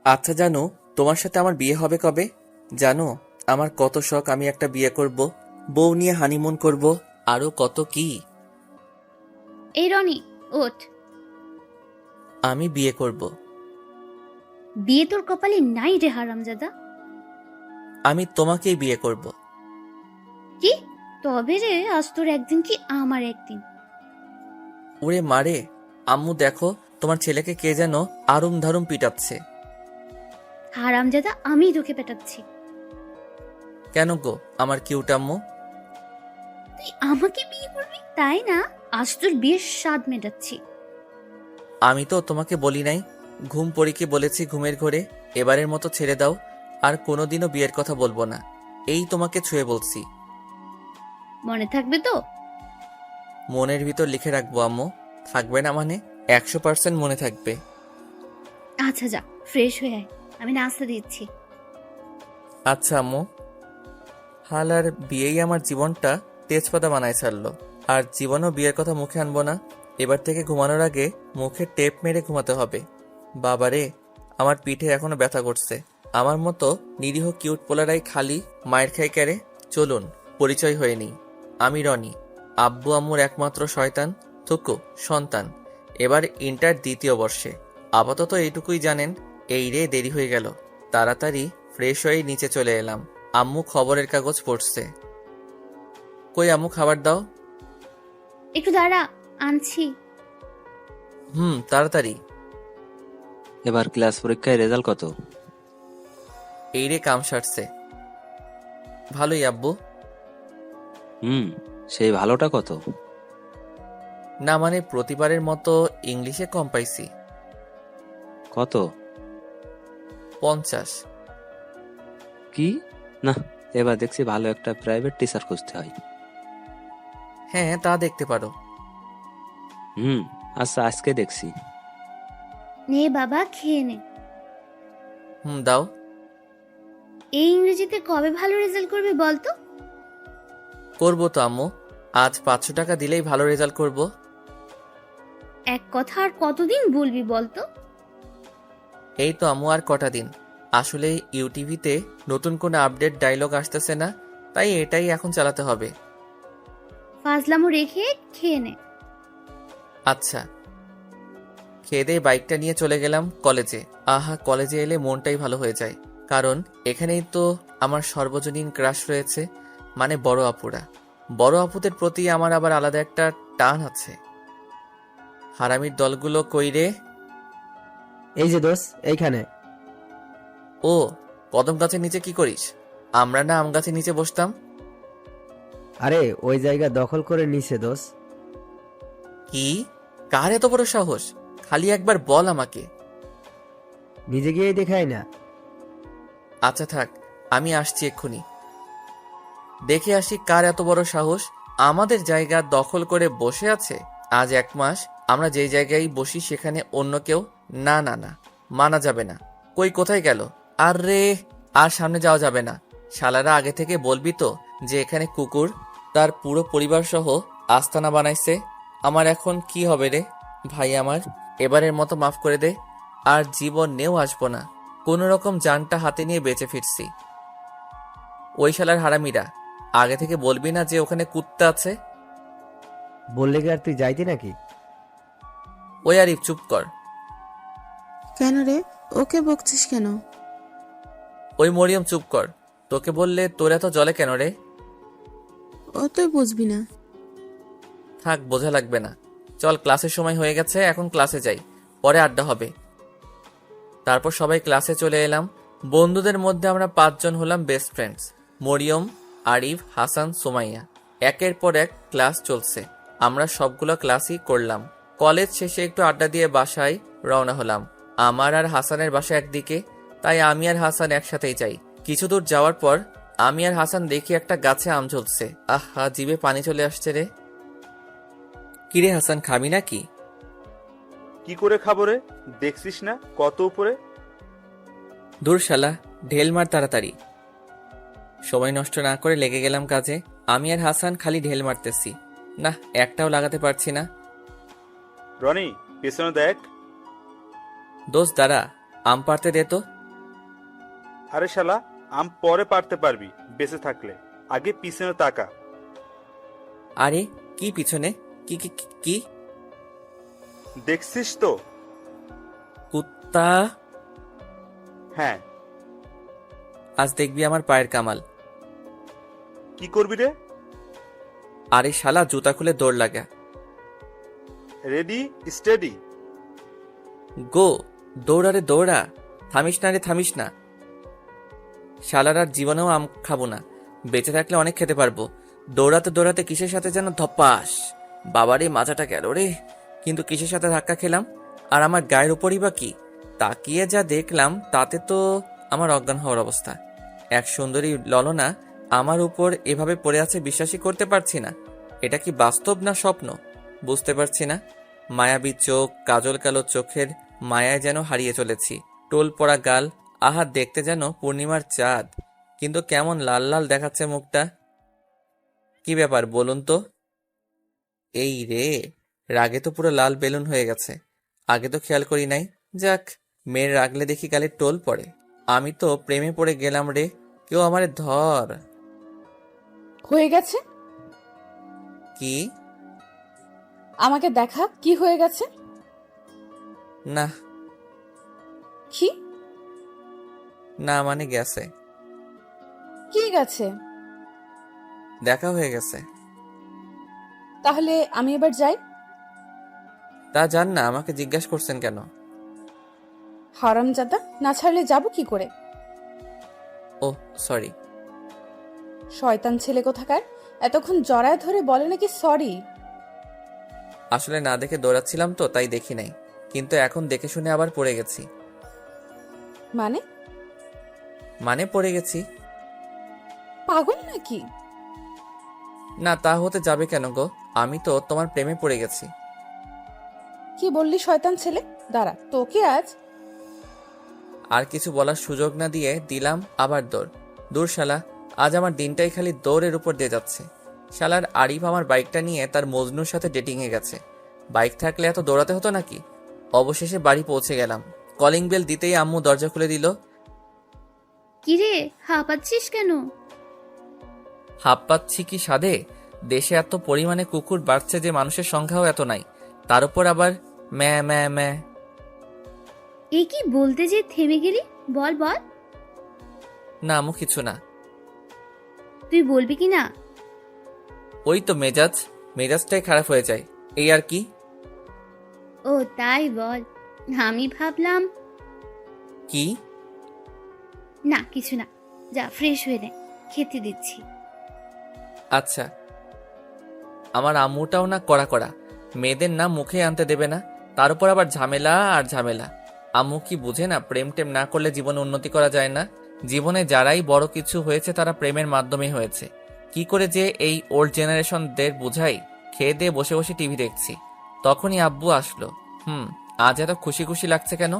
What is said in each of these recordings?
আচ্ছা জানো, তোমার সাথে আমার বিয়ে হবে কবে? জানো, আমার কত শখ আমি একটা বিয়ে করব, বউ নিয়ে হানিমুন করব, আরো কত কি। এই রনি, ওঠ। আমি বিয়ে করব। বিয়ে তোর কপালে নাই রে হারামজাদা। আমি তোমাকেই বিয়ে করব। কি? তবে রে, আজ তোর একদিন কি আমার একদিন। ওরে মারে, আম্মু দেখো, তোমার ছেলেকে কে যেন আরুম ধারুম পিটাচ্ছে। হারামজাদা, আমি তোকে পেটাচ্ছি। কেন গো আমার কিউট আম্মু? তুই আমাকে বিয়ে করবি তাই না? আজ তোর বিয়ের স্বাদ মেটাচ্ছি। আমি তো তোমাকে বলি নাই, ঘুম পড়িকে বলেছি ঘুমের ঘরে, এবারের মতো ছেড়ে দাও, আর কোনোদিনও বিয়ের কথা বলবো না, এই তোমাকে ছুঁয়ে বলছি। মনে থাকবে তো? মনের ভিতর লিখে রাখবো আম্মু। থাকবে না মানে? 100% মনে থাকবে। আচ্ছা যা, ফ্রেশ হয়ে আয়, আমি নাস্তা দিচ্ছি। আচ্ছা আম্মু। হালার বিয়েই আমার জীবনটা তেজপাতা বানায় ছাড়লো। আর জীবনও বিয়ের কথা মুখে আনবো না। এবার থেকে ঘুমানোর আগে মুখে টেপ মেরে ঘুমাতে হবে। বাবারে, আমার পিঠে এখনো ব্যথা করছে। আমার মতো নিরীহ কিউট পোলারাই খালি মায়ের খাই ক্যারে। চলুন পরিচয় হয়ে নিই। আমি রনি, আব্বু আম্মুর একমাত্র শয়তান থুকু সন্তান। এবার ইন্টার দ্বিতীয় বর্ষে। আপাতত এইটুকুই জানেন। এই রে, দেরি হয়ে গেল। তাড়াতাড়ি ফ্রেশ হয়ে নিচে চলে এলাম। আম্মু খবরের কাগজ পড়ছে। কই আম্মু, খাবার দাও। একটু দাঁড়া, আনছি। তাড়াতাড়ি। এবার ক্লাস পরীক্ষায় রেজাল্ট কত? এই রে, কাম সারছে। ভালোই আব্বু। হুম, সেই ভালোটা কত? না মানে প্রতিবারের মতো ইংলিশে কম পাইছি। কত? 50। কি? না, এবার দেখছি ভালো একটা প্রাইভেট টিচার খুঁজতে হয়। হ্যাঁ, তা দেখতে পারো। হুম, আচ্ছা আজকে দেখছি। নে বাবা, খেয়ে নে। দাও। এই ইংরেজিতে কবে ভালো রেজাল্ট করবে বলতো? করবো তো আম্মু, আজ 500 টাকা দিলেই ভালো রেজাল্ট করব। এক কথা আর কতদিন বলবি বলতো? এই তো আম্মু, আর কটা দিন। আসলে ইউটিভিতে নতুন কোনো আপডেট ডায়লগ আসতেছে না, তাই এটাই এখন চালাতে হবে। ফাজলামো রেখে খেয়ে নে। আচ্ছা। খেয়ে দিয়ে বাইকটা নিয়ে চলে গেলাম কলেজে। আহা, কলেজে এলে মনটাই ভালো হয়ে যায়, কারণ এখানেই তো আমার সর্বজনীন ক্রাশ রয়েছে, মানে বড় আপুরা। বড় আপুদের প্রতি আমার আবার আলাদা একটা টান আছে। হারামির দলগুলো কই রে? এই যে দোষ, এইখানে। ও, কদম গাছের নিচে কি করিস? আমরা না আম গাছের নিচে বসতাম। আরে ওই জায়গা দখল করে নিছে দোষ। কি? কার এত বড় সাহস? খালি একবার বল আমাকে। নিজে গিয়েই দেখাই না। আচ্ছা থাক, আমি আসছি এক্ষুনি। দেখে আসি কার এত বড় সাহস আমাদের জায়গা দখল করে বসে আছে। আজ 1 মাস আমরা যেই জায়গায় বসি সেখানে অন্য কেউ না না না, মানা যাবে না। কই কোথায় গেল? আরে, আর সামনে যাওয়া যাবে না। শালারা আগে থেকে বলবি তো যে এখানে কুকুর তার পুরো পরিবার সহ আস্তানা বানাইছে। আমার এখন কি হবে রে ভাই আমার? এবারের মতো মাফ করে দে, আর জীবনেও আসবো না। কোনো রকম জানটা হাতে নিয়ে বেঁচে ফিরছি। ওই শালার হারামিরা, আগে থেকে বলবি না যে ওখানে কুত্তা আছে? বললে কি আর তুই যাইতি নাকি? ওই আরিফ, চুপ কর। কেন রে, ওকে বকছিস কেন? ওই মরিয়ম, চুপ কর। তোকে বললে তোর এত জলে কেন রে? ও তুই বুঝবি না। থাক, বোঝা লাগবে না। চল, ক্লাসের সময় হয়ে গেছে, এখন ক্লাসে যাই, পরে আড্ডা হবে। তারপর সবাই ক্লাসে চলে এলাম। বন্ধুদের মধ্যে আমরা 5 জন হলাম বেস্ট ফ্রেন্ডস। মরিয়ম, আরিফ, হাসান, সুমাইয়া। একের পর এক ক্লাস চলছে। আমরা সবগুলো ক্লাসই করলাম। কলেজ শেষে একটু আড্ডা দিয়ে বাসায় রওনা হলাম। আমার আর হাসানের বাসা একদিকে, তাই আমি আর হাসান একসাথেই যাই। কিছু দূর যাওয়ার পর আমি আর হাসান দেখি একটা গাছে আম ঝুলছে। আহা, জিভে পানি চলে আসছে রে। কিরে হাসান, খাবি নাকি? কি করে খাবো রে? দেখছিস না কত উপরে? দূর শালা, ঢেল মার তাড়াতাড়ি। সময় নষ্ট না করে লেগে গেলাম কাজে। আমি আর হাসান খালি ঢেল মারতেছি, না একটাও লাগাতে পারছি না। রনি, পেছনে দেখ। দোস্ত দাঁড়া, আম পাড়তে দে তো। আরে শালা, আম পরে পারতে পারবি বেঁচে থাকলে, আগে পিছনে তাকা। আরে কি পিছনে? কি কি কি- কি? দেখছিস তো? কুত্তা! হ্যাঁ। আজ দেখবি আমার পায়ের কামাল। কি করবি রে? আরে শালা, জুতা খুলে দৌড় লাগা। Ready, steady. গো! দৌড়া রে দৌড়া, থামিস না রে থামিস না। শালার আর জীবনেও আম খাবো না, বেঁচে থাকলে অনেক খেতে পারবো। দৌড়াতে দৌড়াতে কিসের সাথে যেন ধপাস, বাবারে মাথাটা গেল রে। কিন্তু কিসের সাথে ধাক্কা খেলাম, আর আমার গায়ের উপরই বা কি? তাকিয়ে যা দেখলাম তাতে তো আমার অজ্ঞান হওয়ার অবস্থা। এক সুন্দরী ললনা আমার উপর এভাবে পড়ে আছে, বিশ্বাসই করতে পারছি না। এটা কি বাস্তব না স্বপ্ন বুঝতে পারছি না। মায়াবী চোখ, কাজল কালো চোখের মায়ায় যেন হারিয়ে চলেছি। টোল পড়া গাল, আহা দেখতে যেন পূর্ণিমার চাঁদ, কিন্তু কেমন লাল লাল দেখাচ্ছে মুখটা। কি ব্যাপার বলুন তো? এই রে, রাগে তো পুরো লাল বেলুন হয়ে গেছে। আগে তো খেয়াল করি নাই। যাক, মেয়ের রাগলে দেখি গালে টোল পড়ে। আমি তো প্রেমে পড়ে গেলাম রে। কেউ আমারে ধর। হয়ে গেছে? কি? আমাকে দেখা কি হয়ে গেছে? না কি? না মানে গেছে, কি গেছে? দেখা হয়ে গেছে। তাহলে আমি এবার যাই। তা জান না, আমাকে জিজ্ঞাসা করছেন কেন? হারামজাদা, না ছাড়লে যাব কি করে? ও সরি। শয়তান ছেলে কোথাকার, এতক্ষণ জড়ায় ধরে বলে নাকি সরি। আসলে না দেখে দৌড়াচ্ছিলাম তো, তাই দেখি নাই। কিন্তু এখন দেখে শুনে আবার পড়ে গেছি। মানে? মানে পড়ে গেছি। পাগল নাকি? না তা হতে যাবে কেন গো, আমি তো তোমার প্রেমে পড়ে গেছি। কি বললি শয়তান ছেলে? দাঁড়া, তোকে আজ। আর কিছু বলার সুযোগ না দিয়ে দিলাম আবার দৌড়। দূর শালা, আজ আমার দিনটাই খালি দৌড়ের উপর দিয়ে যাচ্ছে। শালার আরিফ আমার বাইকটা নিয়ে তার মজনুর সাথে ডেটিংয়ে গেছে। বাইক থাকলে এত দৌড়াতে হতো নাকি? অবশেষে বাড়ি পৌঁছে গেলাম। কলিং বেল দিতেই আম্মু দরজা খুলে দিল। কিরে, হাঁপাচ্ছিস কেন? হাঁপ পাচ্ছি কি সাধে? দেশে এত পরিমাণে কুকুর বাড়ছে যে মানুষের সংখ্যাও এত নাই, তার উপর আবার ম্যা ম্যা ম্যা। এ কি বলতে যে থেমে গেলি? বল বল। না আম্মু, কিছু না। তুই বলবি কি না? ওই তো মেজাজটাই খারাপ হয়ে যায়, এই আর কি। ও তাই বল। আমি ভাবলাম। কি? না কিছু না, যা ফ্রেশ হয়ে নে, খেতে দিচ্ছি। আচ্ছা। আমার আম্মুটাও না কড়া কড়া, মেয়েদের না মুখে আনতে দেবে না, তার উপর আবার ঝামেলা আর ঝামেলা। আম্মু কি বুঝে না, প্রেম টেম না করলে জীবনে উন্নতি করা যায় না? জীবনে যারাই বড় কিছু হয়েছে তারা প্রেমের মাধ্যমে হয়েছে। কি করে যে এই ওল্ড জেনারেশনদের বুঝাই? খেয়ে দিয়ে বসে বসে টিভি দেখছি, তখনই আব্বু আসলো। আজ এত খুশি খুশি লাগছে কেন?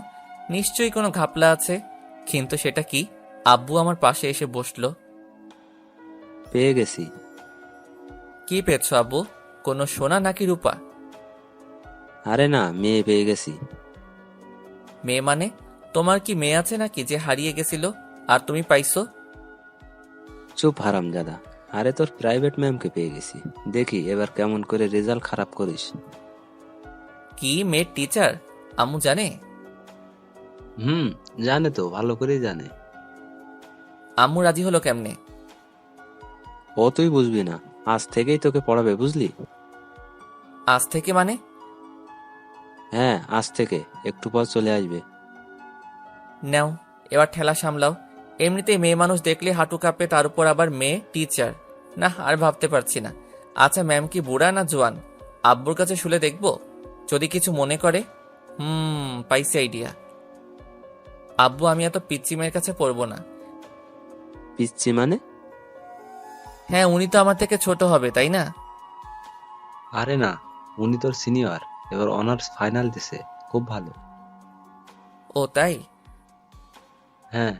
নিশ্চয়ই কোনো ঘাপলা আছে। কিন্তু সেটা কি? আব্বু আমার পাশে এসে বসলো। পেয়ে গেছি। কি পেয়েছো আব্বু? কোনো সোনা নাকি রূপা? আরে না, মেয়ে পেয়ে গেছি। মেয়ে মানে? তোমার কি মেয়ে আছে নাকি যে হারিয়ে গেছিল আর তুমি পাইছো? চুপ হারামজাদা। আরে তোর প্রাইভেট ম্যামকে পেয়ে গেছি। দেখি এবার কেমন করে রেজাল্ট খারাপ করিস। কি মেয়ের টিচার? আম্মু জানে? জানে তো, ভালো করেই জানে। আম্মু রাজি হলো কেমনে? ও তুই বুঝবি না, আজ থেকেই তোকে পড়াবে, বুঝলি? আজ থেকে মানে? হ্যাঁ, আজ থেকে একটু পর চলে আসবে। নাও, এবার ঠেলা সামলাও। এমনিতেই মেয়ে মানুষ দেখলে হাঁটু কাঁপে, তার উপর আবার মেয়ে টিচার। না, আর ভাবতে পারছি না। আচ্ছা, ম্যাম কি বুড়া না জোয়ান? আব্বুর কাছে শুলে দেখবো, যদি কিছু মনে করে। পাইছি আইডিয়া। আব্বু, আমি এত পিচ্চি মেয়ের কাছে পড়বো না। পিচ্ছি মানে? হ্যাঁ, উনি তো আমার থেকে ছোট হবে, তাই না? আরে না, উনি তোর সিনিয়র, এবার অনার্স ফাইনাল দিছে, খুব ভালো। ও তাই? হ্যাঁ।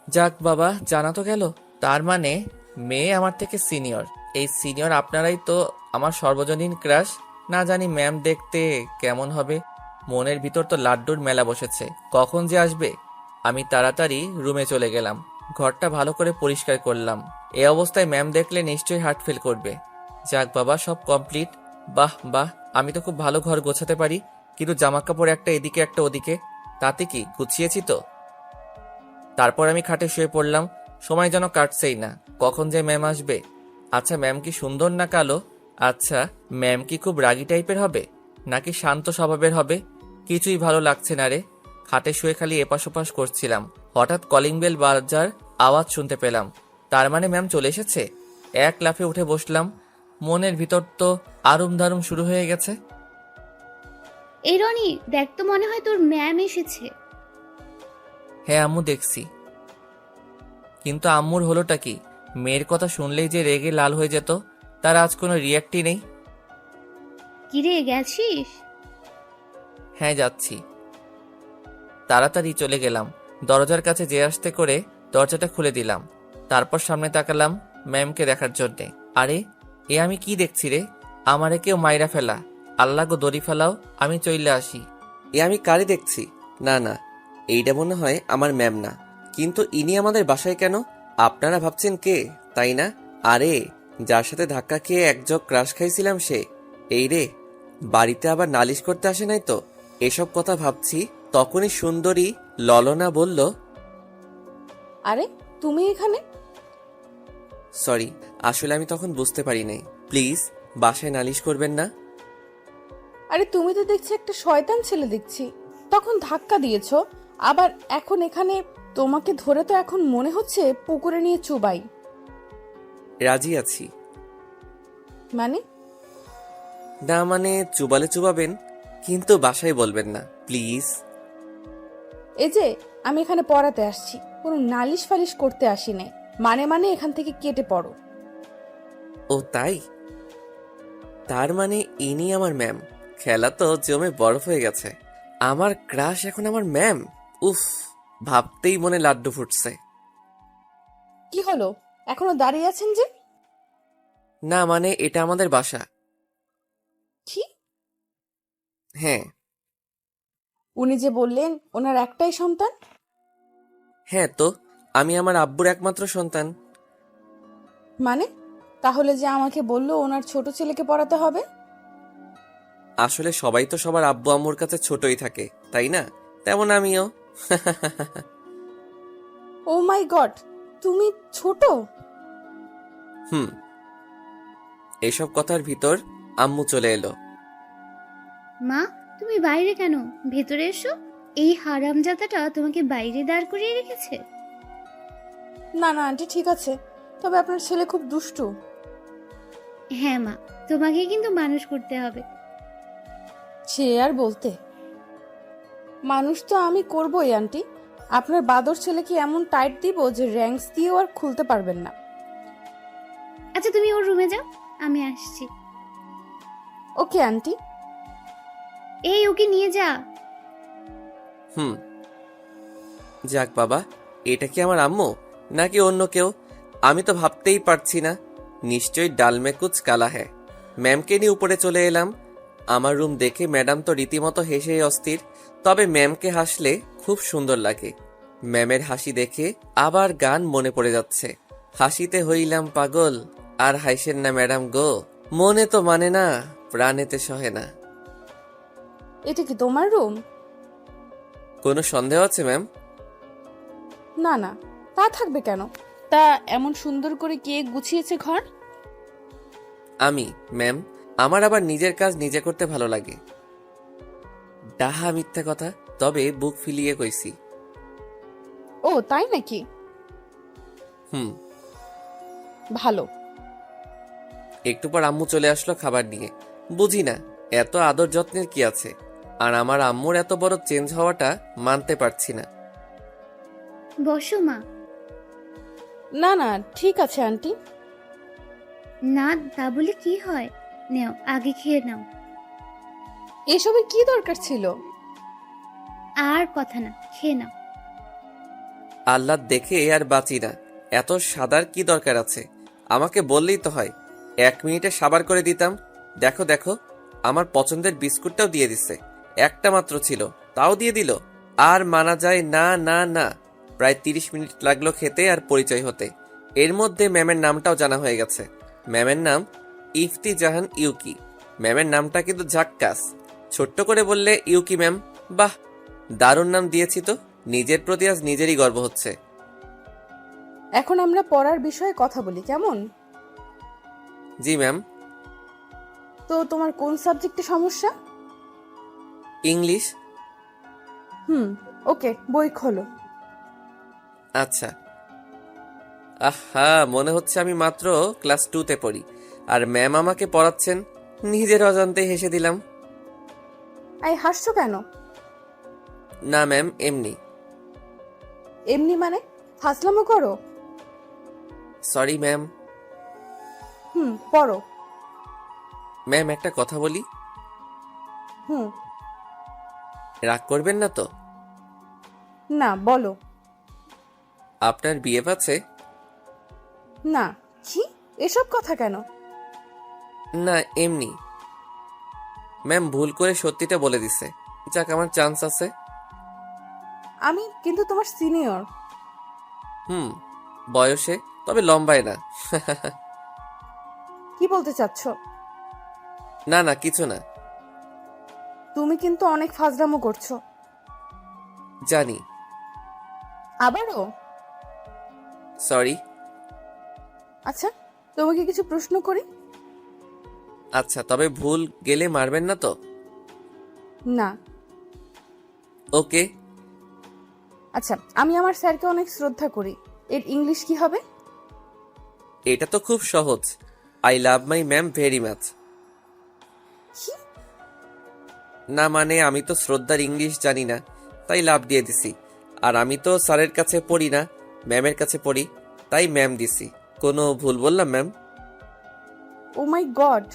যাক বাবা, জানা তো গেল। তার মানে মেয়ে আমার থেকে সিনিয়র। এই সিনিয়র আপনারাই তো আমার সর্বজনীন ক্রাশ। না জানি ম্যাম দেখতে কেমন হবে, মনের ভিতর তো লাড্ডুর মেলা বসেছে, কখন যে আসবে। আমি তাড়াতাড়ি রুমে চলে গেলাম, ঘরটা ভালো করে পরিষ্কার করলাম। এই অবস্থায় ম্যাম দেখলে নিশ্চয়ই হার্ট ফেল করবে। যাক বাবা, সব কমপ্লিট। বাহ বাহ, আমি তো খুব ভালো ঘর গোছাতে পারি, কিন্তু জামা কাপড় একটা এদিকে একটা ওদিকে, তাতে কি গুছিয়েছি তো। তারপর আমি খাটে শুয়ে পড়লাম, সময় যেন কাটছেই না, কখন যে ম্যাম আসবে। আচ্ছা ম্যাম কি সুন্দর না কালো? আচ্ছা ম্যাম কি খুব রাগী টাইপের হবে নাকি শান্ত স্বভাবের হবে? কিছুই ভালো লাগছে না রে। খাটে শুয়ে খালি এপাশ ওপাশ করছিলাম, হঠাৎ কলিং বেল বাজার আওয়াজ শুনতে পেলাম। তার মানে ম্যাম চলে এসেছে। এক লাফে উঠে বসলাম, মনের ভিতর তো আরুম দারুম শুরু হয়ে গেছে। এই রনি, দেখ তো, মনে হয় তোর ম্যাম এসেছে। হ্যাঁ আম্মু দেখছি। কিন্তু আম্মুর হলোটা কি? মেয়ের কথা শুনলেই যে রেগে লাল হয়ে যেত, তার আজ কোনো রিয়াক্টই নেই। কিরে, গেছিস? হ্যাঁ যাচ্ছি। তাড়াতাড়ি চলে গেলাম, দরজার কাছে যে আসতে করে দরজাটা খুলে দিলাম। তারপর সামনে তাকালাম ম্যামকে দেখার জন্যে। আরে এ আমি কি দেখছি রে? আমারে কেউ মাইরা ফেলা, আল্লাহ গো দড়ি ফেলাও, আমি চইলে আসি। এ আমি কারে দেখছি? না না, এইটা মনে হয় আমার ম্যাম না। কিন্তু ইনি আমাদের বাসায় কেন? আপনারা ভাবছেন কে, তাই না? আরে যার সাথে ধাক্কা খেয়ে এক জগ ক্রাশ খাইছিলাম সে। এই রে, বাড়িতে আবার নালিশ করতে আসে নাই তো? এসব কথা ভাবছি, তখনই সুন্দরী ললনা বলল, আরে তুমি এখানে? সরি, আসলে আমি তখন বুঝতে পারি নাই। প্লিজ বাসায় নালিশ করবেন না। আরে তুমি তো দেখছি একটা শয়তান ছেলে দেখছি। তখন ধাক্কা দিয়েছো, আবার এখন এখানে। তোমাকে ধরে তো এখন মনে হচ্ছে পুকুরে নিয়ে চুবাই। রাজি আছি। মানে? না মানে চুবালে চুবাবেন, কিন্তু বাসায় বলবেন না প্লিজ। এই যে আমি এখানে পড়াতে আসছি, কোনো নালিশ ফালিশ করতে আসি নাই। মানে এখান থেকে কেটে পড়ো। ও তাই? তার মানে ইনি আমার ম্যাম। খেলা তো জমে বরফ হয়ে গেছে। আমার ক্রাশ এখন আমার ম্যাম। উফ, ভাবতেই মনে লাড্ডু ফুটছে। কি হলো, এখনো দাঁড়িয়ে আছেন যে? না মানে এটা আমাদের বাসা। কি? হ্যাঁ। উনি যে বললেন ওনার একটাই সন্তান। হ্যাঁ তো, আমি আমার আব্বুর একমাত্র সন্তান। মানে তাহলে যে আমাকে বললো ওনার ছোট ছেলেকে পড়াতে হবে। আসলে সবাই তো সবার আব্বু আম্মুর কাছে ছোটই থাকে, তাই না? তেমন আমিও। ও মাই গড, তুমি ছোট? হুম। এসব কথার ভিতর আম্মু চলে এলো। মা, তুমি বাইরে কেন? ভেতরে এসো। এই হারামজাদাটা তোমাকে বাইরে দাঁড় করিয়ে রেখেছে। না না আন্টি, ঠিক আছে, তবে আপনার ছেলে খুব দুষ্টু। হ্যাঁ মা, তোমাকে কিন্তু মানুষ করতে হবে। সে আর বলতে, মানুষ তো আমি করবই আন্টি। আপনার বাদর ছেলেকে এমন টাইট দিব যে র্যাঙ্কস দিয়েও আর খুলতে পারবেন না। আচ্ছা তুমি ওর রুমে যাও, আমি আসছি। Okay aunty. এই ওকে নিয়ে যা। হুম। যাক বাবা, এটা কি আমার আম্মু নাকি অন্য কেউ? আমি তো ভাবতেই পারছি না। নিশ্চয়ই ডালমে কুচ কালা হ্যায়। ম্যামকে নিয়ে উপরে চলে এলাম। আমার রুম দেখে ম্যাডাম তো রীতিমতো হেসে অস্থির। তবে ম্যামকে হাসলে খুব সুন্দর লাগে। ম্যামের হাসি দেখে আবার গান মনে পড়ে যাচ্ছে। হাসিতে হইলাম পাগল, আর হাসেন না ম্যাডাম গো। মনে তো মানে না, প্রাণেতে সহে না। এটা কি তোমার রুম? কোনো সন্দেহ আছে ম্যাম? না না, তা থাকবে কেন? তা এমন সুন্দর করে কে গুছিয়েছে ঘর? আমি ম্যাম, আমার আবার নিজের কাজ নিজে করতে ভালো লাগে। ডাহা মিথ্যা কথা, তবে বুক ফিলিয়ে কইছি। ও তাই নাকি? হুম। ভালো। একটু পর আম্মু চলে আসলো খাবার নিয়ে। বুঝি না এত আদর যত্নের কি আছে, আর আমার আম্মুর এত বড় চেঞ্জ হওয়াটা মানতে পারছি না। বসো মা। না না, ঠিক আছে আন্টি। না তা বলে কি হয়, নাও আগে খেয়ে নাও। এসবের কি দরকার ছিল? আর কথা না, খেয়ে নাও। আল্লাহ দেখে আর বাঁচি না, এত সাদার কি দরকার আছে? আমাকে বললেই তো হয়, 1 মিনিটে সাবার করে দিতাম। দেখো দেখো, আমার পছন্দের বিস্কুটটাও দিয়ে দিচ্ছে। একটা মাত্র ছিল, তাও দিয়ে দিল। আর মানা যায় না, না না। প্রায় 30 মিনিট লাগলো খেতে আর পরিচয় হতে। এর মধ্যে ম্যামের নামটাও জানা হয়ে গেছে। ম্যামের নাম ইফতি জাহান ইউকি। ম্যামের নামটা কিন্তু ঝাক্কাস। ছোট্ট করে বললে ইউকি ম্যাম। বাহ, দারুণ নাম দিয়েছি তো। নিজের প্রতি আজ নিজেরই গর্ব হচ্ছে। এখন আমরা পড়ার বিষয়ে কথা বলি, কেমন? জি ম্যাম। তো তোমার কোন সাবজেক্টে সমস্যা? ইংলিশ। ওকে, বই খোলো। আচ্ছা। আহা, মনে হচ্ছে আমি মাত্র ক্লাস 2তে পড়ি, আর ম্যাম আমাকে পড়াচ্ছেন। নিজের অজান্তেই হেসে দিলাম। এই হাসছো কেন? না ম্যাম, এমনি। এমনি মানে? হাসলামো করো? Sorry ma'am. পড়ো। ম্যাম একটা কথা বলি। হুম। রাগ করবেন না তো? না, বলো। আপনার বিয়ে আছে? না। কি এসব কথা কেন? না, এমনি। ম্যাম ভুল করে সত্যিটা বলে দিছে। যাক, আমার চান্স আছে। আমি কিন্তু তোমার সিনিয়র। বয়সে, তবে লম্বায় না। কি বলতে চাচ্ছ? না না, কিছু না। তুমি কিন্তু অনেক ফাজলামো করছো। জানি। আবারও? সরি। আচ্ছা, তোমাকে কিছু প্রশ্ন করি? আচ্ছা, তবে ভুল গেলে মারবেন না তো? না। ওকে। আচ্ছা, আমি আমার স্যারকে অনেক শ্রদ্ধা করি। এর ইংলিশ কি হবে? এটা তো খুব সহজ। I love my ma'am very much. কি? না মানে, আমি তো শ্রদ্ধার ইংলিশ জানি না, তাই লাভ দিয়ে দিছি। আর আমি তো স্যারের কাছে পড়ি না, ম্যামের কাছে পড়ি, তাই ম্যাম দিছি। কোনো ভুল বললাম ম্যাম? ও মাই গড।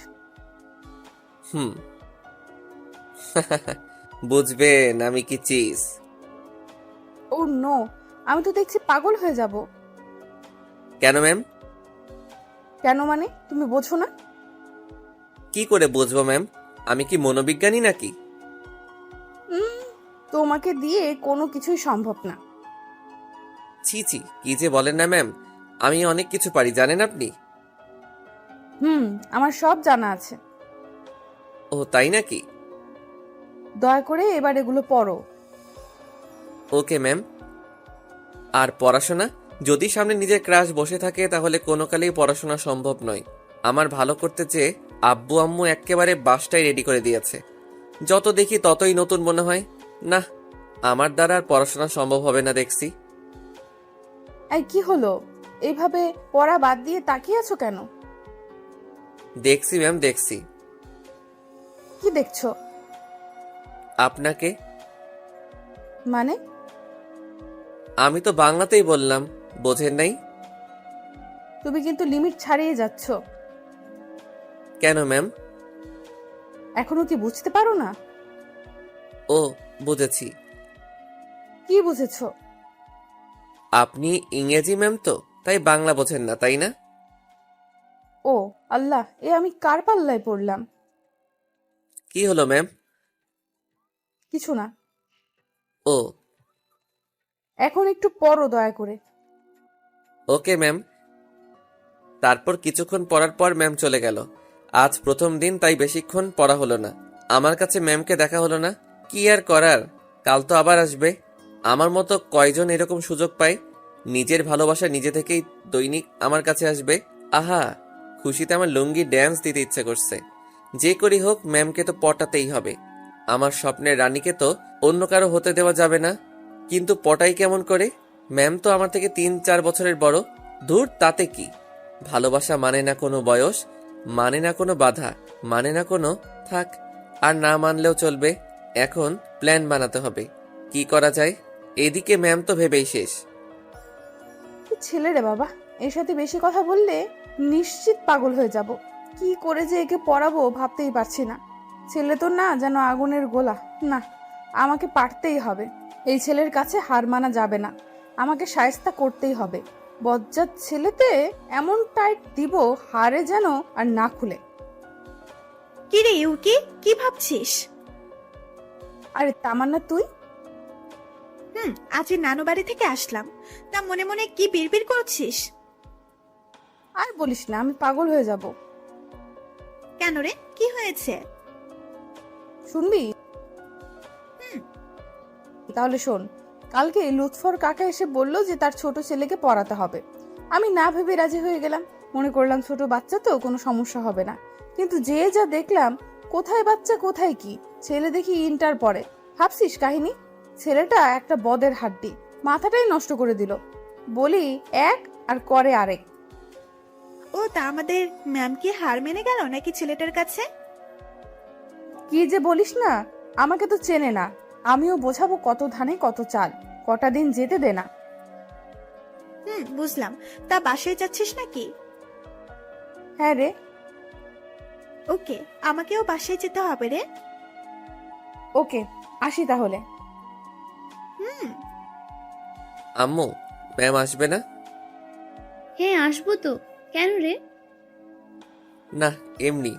বুঝবেন আমি কি চিজ। ও নো, আমি তো দেখছি পাগল হয়ে যাব। কেন ম্যাম? কেন মানে, তুমি বোঝো না? কি করে বুঝবো ম্যাম? আমি কি মনোবিজ্ঞানী নাকি? তোমাকে দিয়ে কোনো কিছুই সম্ভব না। ছি ছি, কি যে বলেন না ম্যাম। আমি অনেক কিছু পারি, জানেন আপনি? আমার সব জানা আছে। ও তাই নাকি? দয়া করে এবার এগুলো পড়ো। Okay ma'am. আর পড়াশোনা? যদি সামনে নিজের ক্রাশ বসে থাকে তাহলে কোনো কালেই পড়াশোনা সম্ভব নয়। আমার ভালো করতে চেয়ে আব্বু আম্মু একেবারে বাসটাই রেডি করে দিয়েছে। যত দেখি ততই নতুন মনে হয়। না, আমার দ্বারা আর পড়াশোনা সম্ভব হবে না দেখছি। এই কি হলো? এইভাবে পড়া বাদ দিয়ে তাকিয়ে আছো কেন? দেখছি ম্যাম, দেখছি। কি দেখছো? আপনাকে। মানে? আমি তো বাংলাতেই বললাম, বোঝেন নাই? তুমি কিন্তু লিমিট ছাড়িয়ে যাচ্ছ। কেন ম্যাম? এখনো কি বুঝতে পারো না? ও, বুঝেছি। কি বুঝেছো? আপনি ইংরেজি ম্যাম তো, তাই বাংলা বোঝেন না, তাই না? ও আল্লাহ, এ আমি কার পাল্লায় পড়লাম? কি হলো ম্যাম? কিছু না। ও, এখন একটু পড়ো দয়া করে। Okay ma'am. তারপর কিছুক্ষণ পড়ার পর ম্যাম চলে গেল। আজ প্রথম দিন, তাই বেশিক্ষণ পড়া হলো না। আমার কাছে ম্যামকে দেখা হলো না। কি আর করার, কাল তো আবার আসবে। আমার মতো কয়জন এরকম সুযোগ পায়? নিজের ভালোবাসা নিজে থেকেই দৈনিক আমার কাছে আসবে। আহা, খুশিতে আমার লুঙ্গি ড্যান্স দিতে ইচ্ছে করছে। যে করি হোক, ম্যামকে তো পটাতেই হবে। আমার স্বপ্নের রানীকে তো অন্য কারো হতে দেওয়া যাবে না। কিন্তু পটাই কেমন করে? ম্যাম তো আমার থেকে 3-4 বছরের বড়। ধুর, তাতে কি? ভালোবাসা মানে না কোনো বয়স, মানে না কোনো বাধা, মানে না কোনো থাক। আর না মানলেও চলবে। এখন প্ল্যান বানাতে হবে, কি করা যায়। এদিকে ম্যাম তো ভেবেই শেষ। কি ছেলে রে বাবা, এর সাথে বেশি কথা বললে নিশ্চিত পাগল হয়ে যাব। কি করে যে একে পড়াবো ভাবতেই পারছি না। ছেলে তো না, যেন আগুনের গোলা। না, আমাকে পারতেই হবে। এই ছেলের কাছে হার মানা যাবে না। আমাকে শায়েস্তা করতেই হবে। বজ্জাত ছেলেতে এমন টাইট দিব হারে যেন আর না খুলে। কি রে ইউকি, কি ভাবছিস? আরে তামান্না তুই? আজ এই নানু বাড়ি থেকে আসলাম। তা মনে মনে কি বিড়বিড় করছিস? আর বলিস না, আমি পাগল হয়ে যাব। কেন রে, কি হয়েছে? শুনবি? তাহলে শোন। কালকে লুৎফর কাকা এসে বলল যে তার ছোট ছেলেকে পড়াতে হবে। আমি না ভেবে রাজি হয়ে গেলাম। মনে করলাম ছোট বাচ্চা তো, কোনো সমস্যা হবে না। কিন্তু যে যা দেখলাম, কোথায় বাচ্চা কোথায় কি, ছেলে দেখি ইন্টার পড়ে। ভাবছিস কাহিনী? ছেলেটা একটা বদের হাড্ডি, মাথাটাই নষ্ট করে দিল। বলি এক আর করে আরেক। ও তা আমাদের ম্যাম কি হার মেনে গেল নাকি ছেলেটার কাছে? কি যে বলিস না, আমাকে তো চেনে না। আমিও বোঝাবো কত ধানে কত চাল, কটা দিন যেতে দে না। বুঝলাম। তা বাসায় যাচ্ছিস নাকি? হ্যাঁ রে। ওকে, আমাকেও বাসায় যেতে হবে রে। ওকে, আসি তাহলে। আম্মু, ম্যাম আসবে না? হ্যাঁ আসবো তো। কেন রে? না, এমনি।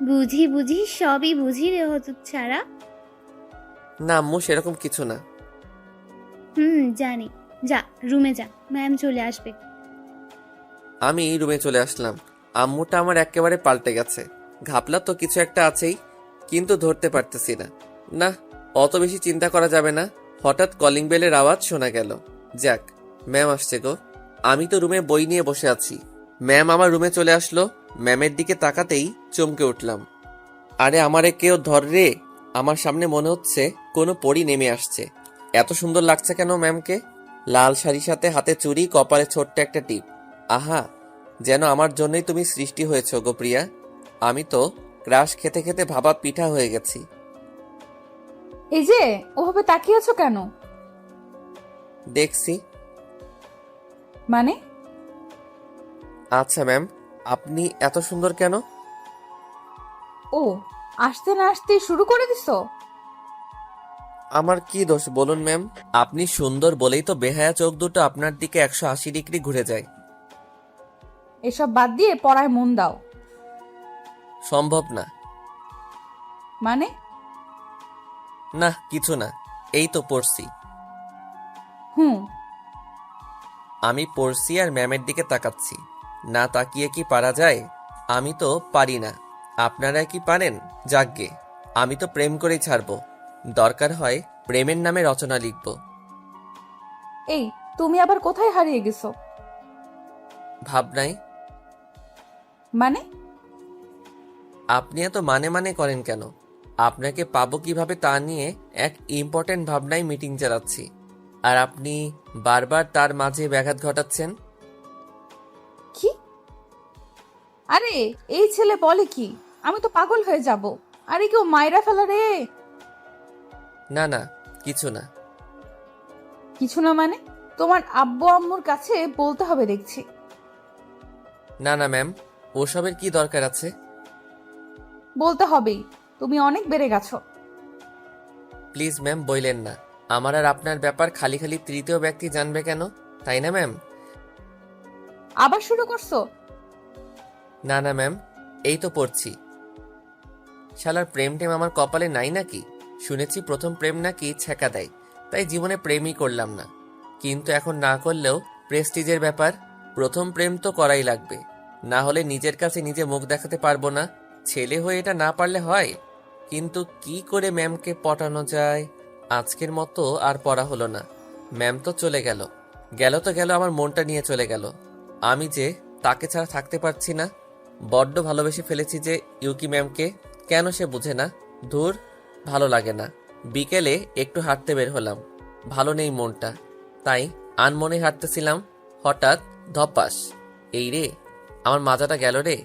বুঝি বুঝি সবই বুঝি রে হতচ্ছাড়া। না আম্মু, সেরকম কিছু না। জানি। যা রুমে যা, ম্যাম চলে আসবে। আমি রুমে চলে আসলাম। আম্মুটা আমার একেবারে পাল্টে গেছে। ঘাপলা তো কিছু একটা আছেই, কিন্তু ধরতে পারতেছি না। না, অত বেশি চিন্তা করা যাবে না। হঠাৎ কলিং বেলের আওয়াজ শোনা গেল। যাক, ম্যাম আসছে গো। আমি তো রুমে বই নিয়ে বসে আছি, ম্যাম আমার রুমে চলে আসলো। ম্যামের দিকে তাকাতেই চমকে উঠলাম। আরে আমারে কেউ ধর রে! আমার সামনে মনে হচ্ছে কোনো পরী নেমে আসছে। এত সুন্দর লাগছে কেন ম্যামকে? লাল শাড়ির সাথে হাতে চুড়ি, কপালে ছোট্ট একটা টিপ। আহা, যেন আমার জন্যই তুমি সৃষ্টি হয়েছ গো প্রিয়া। আমি তো ক্রাশ খেতে খেতে ভাবা পিঠা হয়ে গেছি। এই যে ওভাবে তাকিয়ে আছো কেন? দেখছি। মানে? আচ্ছা ম্যাম, আপনি এত সুন্দর কেন? ও, আসতে না আসতেই শুরু করে দিছো? আমার কি দোষ বলুন ম্যাম? আপনি সুন্দর বলেই তো বেহায়া চোখ দুটো আপনার দিকে 180 ডিগ্রি ঘুরে যায়। এসব বাদ দিয়ে পড়ায় মন দাও। সম্ভব না। মানে? না, কিছু না, এই তো পড়ছি। আমি পড়ছি আর ম্যামের দিকে তাকাচ্ছি। না তাকিয়ে কি পারা যায়? আমি তো পারি না। আপনারা কি পারেন? যাকগে, আমি তো প্রেম করেই ছাড়বো। দরকার হয় প্রেমের নামে রচনা লিখব। এই, তুমি আবার কোথায় হারিয়ে গেছো? ভাবনাই। মানে? আপনি এত মানে মানে করেন কেন? আপনাকে পাবো কিভাবে তা নিয়ে এক ইম্পর্টেন্ট ভাবনায় মিটিং চালাচ্ছি, আর আপনি বারবার তার মাঝে ব্যাঘাত ঘটাচ্ছেন। কি? আরে এই ছেলে বলে কি? আমি তো পাগল হয়ে যাব। আরে কেউ মাইরা ফেলা রে। না না, কিছু না। কিছু না মানে? তোমার আব্বু আম্মুর কাছে বলতে হবে দেখছি। না না ম্যাম, ওসবের কি দরকার আছে? বলতে হবেই, তুমি অনেক বেড়ে গেছো। প্লিজ ম্যাম, বইলেন না। আমার আর আপনার ব্যাপার খালি খালি তৃতীয় ব্যক্তি জানবে কেন, তাই না ম্যাম? আবার শুরু করছো? না না ম্যাম, এই তো পড়ছি। শালার প্রেম টেম আমার কপালে নাই নাকি? শুনেছি প্রথম প্রেম নাকি ছ্যাঁকা দেয়, তাই জীবনে প্রেমই করলাম না। কিন্তু এখন না করলেও প্রেস্টিজের ব্যাপার। প্রথম প্রেম তো করাই লাগবে, না হলে নিজের কাছে নিজে মুখ দেখাতে পারবো না। ছেলে হয়ে এটা না পারলে হয়। কিন্তু কি করে ম্যামকে পটানো যায়? আজকের মতো আর পড়া হলো না। ম্যাম তো চলে গেল। গেল তো গেল, আমার মনটা নিয়ে চলে গেল। আমি যে তাকে ছাড়া থাকতে পারছি না। বড্ড ভালোবেসে ফেলেছি যে ইউকি ম্যামকে। কেন সে বুঝে না? ধুর, ভালো লাগে না। বিকেলে একটু হাঁটতে বের হলাম, ভালো নেই মনটা, তাই আনমনে হাঁটতেছিলাম। হঠাৎ ধপাস, এই রে, আমার মাথাটা গেল রে।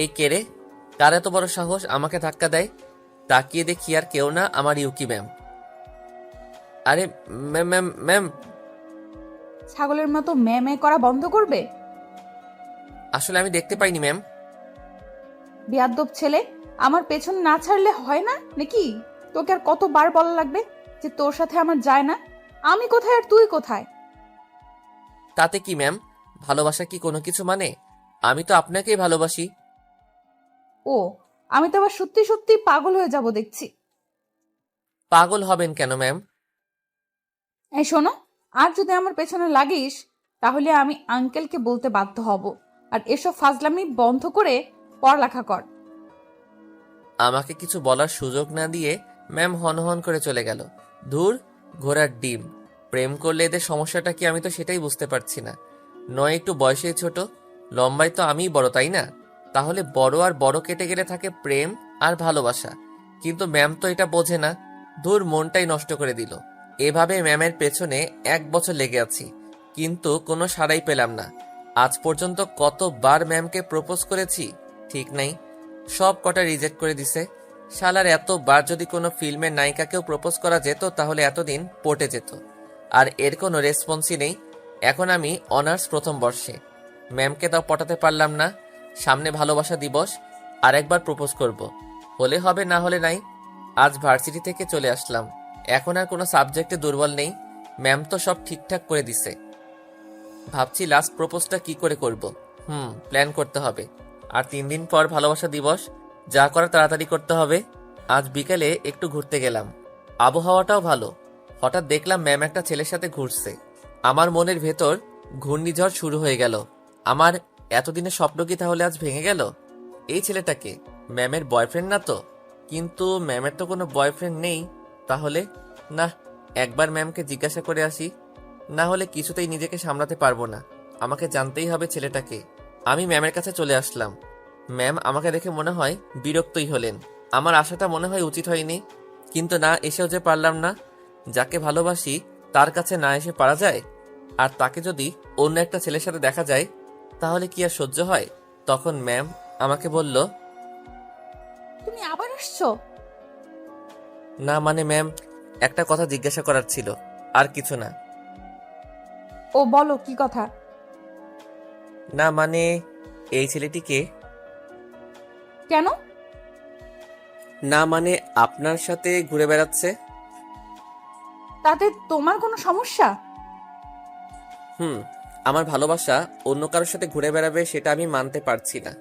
এই কে রে? কার এত বড় সাহস আমাকে ধাক্কা দেয়? তাকিয়ে দেখি আর কেউ না, আমার ইউকি ম্যাম। আরে ম্যাম ম্যাম ম্যাম! ছাগলের মতো ম্যামে করা বন্ধ করবে? আসলে আমি দেখতে পাইনি ম্যাম। বেয়াদ্দব ছেলে, আমার পেছন না ছাড়লে হয় না নাকি? তোকে আর কতবার বলা লাগবে যে তোর সাথে আমার যায় না? আমি কোথায় আর তুই কোথায়? তাতে কি ম্যাম? ভালোবাসা কি কোনো কিছু মানে? আমি তো আপনাকেই ভালোবাসি। ও, আমি তো আবার সত্যি সত্যি পাগল হয়ে যাব দেখছি। পাগল হবেন কেন ম্যাম? এই শোনো, আর যদি আমার পেছনে লাগিস তাহলে আমি আঙ্কেলকে বলতে বাধ্য হব। আর এসব ফাজলামি বন্ধ করে পড়ালেখা কর। আমাকে কিছু বলার সুযোগ না দিয়ে ম্যাম হনহন করে চলে গেল। ধুর, ঘোড়ার ডিম। প্রেম করলে এদের সমস্যাটা কি আমি তো সেটাই বুঝতে পারছি না। নয় একটু বয়সে ছোট, লম্বায় তো আমিই বড়, তাই না? তাহলে বড় আর বড় কেটে গেলে থাকে প্রেম আর ভালোবাসা। কিন্তু ম্যাম তো এটা বোঝে না। ধুর, মনটাই নষ্ট করে দিল। এভাবে ম্যামের পেছনে 1 বছর লেগে আছি, কিন্তু কোনো সাড়াই পেলাম না। আজ পর্যন্ত কতবার ম্যামকে প্রপোজ করেছি ঠিক নাই, সব কটা রিজেক্ট করে দিছে। শালার এতবার যদি কোনো ফিল্মের নায়িকাকেও প্রপোজ করা যেত তাহলে এতদিন পটে যেত। আর এর কোনো রেসপন্সই নেই। এখন আমি অনার্স প্রথম বর্ষে, ম্যামকে তাও পটাতে পারলাম না। সামনে ভালোবাসা দিবস, আরেকবার প্রপোজ করব। হলে হবে, না হলে নাই। আজ ভার্সিটি থেকে চলে আসলাম, এখন আর কোনো সাবজেক্টে দুর্বল নেই। ম্যাম তো সব ঠিকঠাক করে দিছে। ভাবছি লাস্ট প্রপোজটা কি করে করব। প্ল্যান করতে হবে। আর 3 দিন পর ভালোবাসা দিবস, যা করা তাড়াতাড়ি করতে হবে। আজ বিকেলে একটু ঘুরতে গেলাম, আবহাওয়াটাও ভালো। হঠাৎ দেখলাম ম্যাম একটা ছেলের সাথে ঘুরছে। আমার মনের ভেতর ঘূর্ণিঝড় শুরু হয়ে গেল। আমার এতদিনের স্বপ্ন কি তাহলে আজ ভেঙে গেল? এই ছেলেটাকে ম্যামের বয়ফ্রেন্ড না তো? কিন্তু ম্যামের তো কোনো বয়ফ্রেন্ড নেই। তাহলে না, একবার ম্যামকে জিজ্ঞাসা করে আসি, না হলে কিছুতেই নিজেকে সামলাতে পারবো না। আমাকে জানতেই হবে ছেলেটাকে। আমি ম্যামের কাছে চলে আসলাম। ম্যাম আমাকে দেখে মনে হয় বিরক্তই হলেন। আমার আশাটা মনে হয় উচিত হয়নি, কিন্তু না এসেও যে পারলাম না। যাকে ভালোবাসি তার কাছে না এসে পারা যায়? আর তাকে যদি অন্য একটা ছেলের সাথে দেখা যায় তাহলে কি আর সহ্য হয়? তখন ম্যাম আমাকে বলল, তুমি আবার আসছো? না মানে ম্যাম, একটা কথা জিজ্ঞাসা করার ছিল, আর কিছু না। ও বলো, কি কথা? না মানে, এই ছেলেটিকে। কেন? না মানে, আপনার সাথে ঘুরে বেড়াচ্ছে। তাতে তোমার কোনো সমস্যা? আমার ভালোবাসা অন্য কারোর সাথে ঘুরে বেড়াবে সেটা আমি মানতে পারছি না।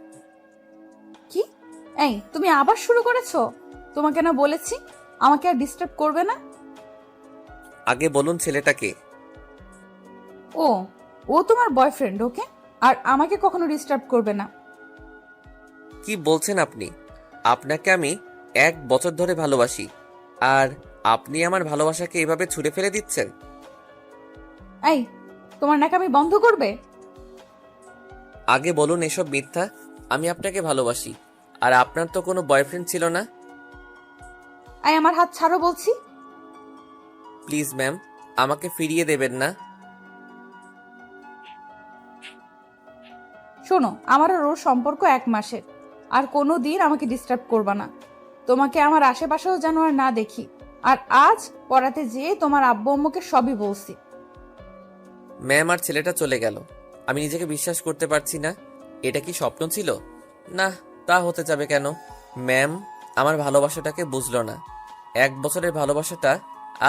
কি? এই তুমি আবার শুরু করেছো? তোমাকে না বলেছি আমাকে আর ডিস্টার্ব করবে না? আগে বলুন ছেলেটাকে। ও ও তোমার বয়ফ্রেন্ড, ওকে? আর আমাকে কখনো ডিস্টার্ব করবে না। কি বলছেন আপনি? আপনাকে আমি 1 বছর ধরে ভালোবাসি, আর আপনি আমার ভালোবাসাকে এভাবে ছুঁড়ে ফেলে দিচ্ছেন? এই তোমার নাকামি বন্ধ করবে? আগে বলুন এসব মিথ্যা। আমি আপনাকে ভালোবাসি, আর আপনার তো কোনো বয়ফ্রেন্ড ছিল না। এই আমার হাত ছাড়ো বলছি। প্লিজ ম্যাম, আমাকে ফিরিয়ে দেবেন না। শোনো, আমার আর ওর সম্পর্ক 1 মাসের। আর কোনো দিন আমাকে ডিস্টার্ব করবা না। তোমাকে আমার আশেপাশেও যেন আর না দেখি। আর আজ পড়াতে যেয়ে তোমার আব্বু আম্মুকে সবই বলছি। ম্যাম, আর ছেলেটা চলে গেল। আমি নিজেকে বিশ্বাস করতে পারছি না। এটা কি স্বপ্ন ছিল? না, তা হতে যাবে কেন? ম্যাম আমার ভালোবাসাটাকে বুঝলো না। 1 বছরের ভালোবাসাটা